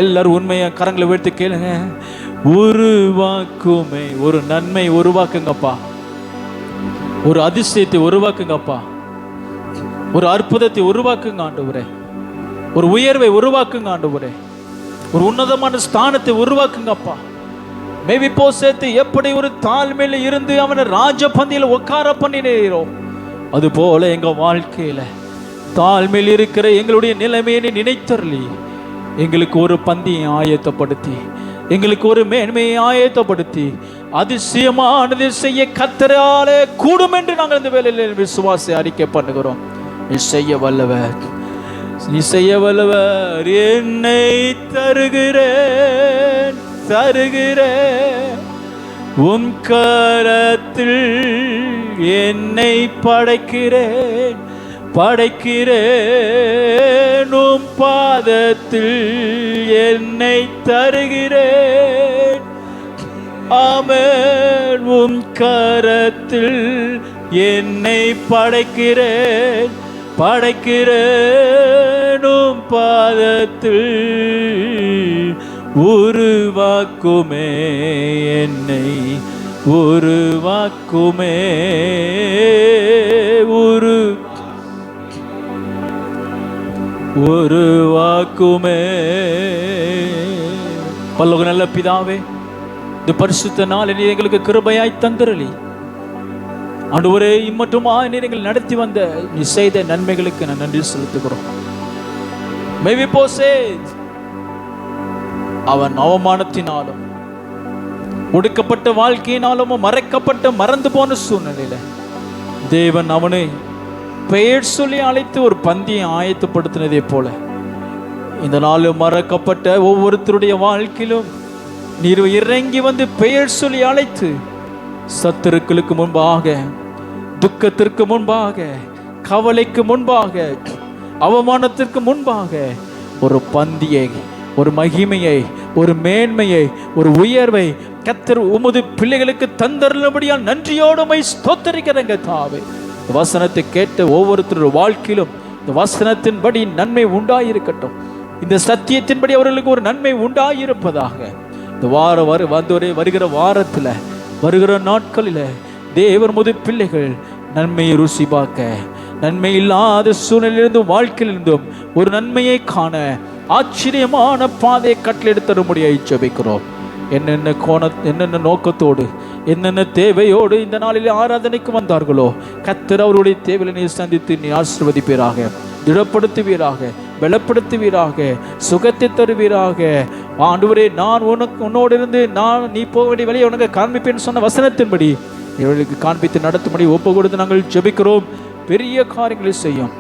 எல்லாரும் உண்மையா கரங்களை உயர்த்தி கேளுங்க. உருவாக்குமே. ஒரு நன்மை உருவாக்குங்கப்பா, ஒரு அதிசயத்தை உருவாக்குங்கப்பா, ஒரு அற்புதத்தை உருவாக்குங்க ஆண்டவரே, ஒரு உயர்வை உருவாக்குங்க ஆண்டவரே, ஒரு உன்னதமான ஸ்தானத்தை உருவாக்குங்கப்பா. மேவி போசேத்து எப்படி ஒரு தாழ்மையில இருந்து அவனை ராஜ பந்தியில உட்கார பண்ணினோம், அது போல எங்க வாழ்க்கையில தாழ்மையில் இருக்கிற எங்களுடைய நிலைமையை நினைத்தருளி எங்களுக்கு ஒரு பந்தியை ஆயத்தப்படுத்தி, எங்களுக்கு ஒரு மேன்மையை ஆயத்தப்படுத்தி அதிசயமானது செய்ய கர்த்தராலே கூடும் என்று நாங்கள் இந்த வேளையில் விசுவாச அறிக்கை பண்ணுகிறோம். நீ செய்ய வல்லவர், நீ செய்ய வல்லவர். என்னை தருகிறேன், தருகிறேன் உம் கரத்தில், என்னை படைக்கிறேன், படைக்கிறேன் உம் பாதத்தில், என்னை தருகிறேன். ஆமென். உம் கரத்தில் என்னை படைக்கிறேன், படைக்கிறேன் உம் பாதத்தில், உருவாக்குமே என்னை, உருவாக்குமே, உருவாக்குமே. பல்லோக நல்ல பிதாவே, இந்த பரிசுத்த நாள் நீர் எங்களுக்கு கிருபையாய் தந்திரளி ஆண்டவரே, இம்மட்டுமா நீர் எங்களை நடத்தி வந்த நீ செய்த நன்மைகளுக்கு நான் நன்றி செலுத்துகிறோம். மேவி போசேத் அவன் அவமானத்தினாலும் ஒடுக்கப்பட்ட வாழ்க்கையினாலும் மறைக்கப்பட்ட மறந்து போன சூழ்நிலையில தேவன் அவனை பெயர் சொல்லி அழைத்து ஒரு பந்தியை ஆயத்தப்படுத்தினதே போல இந்த நாள் மறக்கப்பட்ட ஒவ்வொருத்தருடைய வாழ்க்கையிலும் நீர் இறங்கி வந்து பெயர் சொல்லி அழைத்து சத்துருக்களுக்கு முன்பாக, துக்கத்திற்கு முன்பாக, கவலைக்கு முன்பாக, அவமானத்திற்கு முன்பாக ஒரு பந்தியை, ஒரு மகிமையை, ஒரு மேன்மையை, ஒரு உயர்வை கர்த்தர் உமது பிள்ளைகளுக்கு தந்தருளபடியால் நன்றியோடு ஸ்தோத்திரிக்கிறேங்க தாவே. வசனத்தை கேட்ட ஒவ்வொருத்தருடைய வாழ்க்கையிலும் இந்த வசனத்தின்படி நன்மை உண்டாயிருக்கட்டும், இந்த சத்தியத்தின்படி அவர்களுக்கு ஒரு நன்மை உண்டாயிருப்பதாக. இந்த வருகிற வாரத்தில், வருகிற நாட்களில் தேவர் முது பிள்ளைகள் நன்மையை ருசி பார்க்க, நன்மை இல்லாத சூழ்நிலையிலிருந்து வாழ்க்கையிலிருந்தும் ஒரு நன்மையை காண ஆச்சரியமான பாதையை கட்டளெடுத்தரும்படியாய் ஜெபிக்கிறோம். என்னென்ன நோக்கத்தோடு, என்னென்ன தேவையோடு இந்த நாளில் ஆராதனைக்கு வந்தார்களோ கர்த்தர் அவருடைய தேவையை நீ சந்தித்து நீ ஆசீர்வதிப்பீராக, திடப்படுத்துவீராக, பலப்படுத்துவீராக, சுகத்தை தருவீராக. ஆண்டவரே, நான் உன்னோடு இருந்து நீ போக வேண்டிய வழியை உனக்கு காண்பிப்பேன்னு சொன்ன வசனத்தின்படி இவர்களுக்கு காண்பித்து நடத்தும்படி ஒப்பு கொடுத்து நாங்கள் ஜெபிக்கிறோம். பெரிய காரியங்களை செய்யும்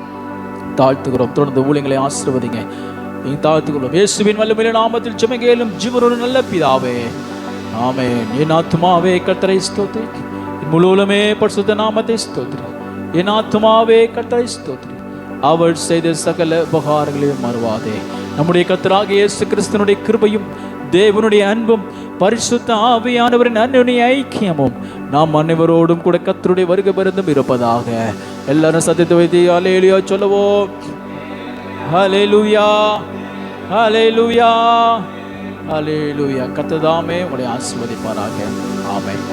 தாழ்த்துகிறோம். தொடர்ந்து ஊழியங்களை ஆசீர்வதிங்க, தாழ்த்துக்கிறோம். இயேசுவின் வல்லமையுள்ள நாமத்தில் ஜெபங்கேலும் ஜீவனோடு நல்ல பிதாவே, ஆமென். என் ஆத்துமாவே கர்த்தரை ஸ்தோத்திரி, என் முழு உள்ளமே பரிசுத்த நாமத்தை ஸ்தோத்திரி. என் ஆத்துமாவே கர்த்தரை ஸ்தோத்திரி, அவர் செய்த சகல உபகாரங்களையும் மறவாதே. நம்முடைய கர்த்தராகிய இயேசு கிறிஸ்துவினுடைய கிருபையும் தேவனுடைய அன்பும் பரிசுத்த ஆவியானவரின் அன்னுடைய ஐக்கியமும் நாம் அனைவரோடும் கூட கர்த்தருடைய வருகை பரிந்தும் இருப்பதாக. எல்லாரும் சத்தியத்தை வைத்து ஹல்லேலூயா சொல்லுவோம். ஹல்லேலூயா, ஹல்லேலூயா, ஹல்லேலூயா. கர்த்தர் தாமே உங்களை ஆசீர்வதிப்பாராக. ஆமென்.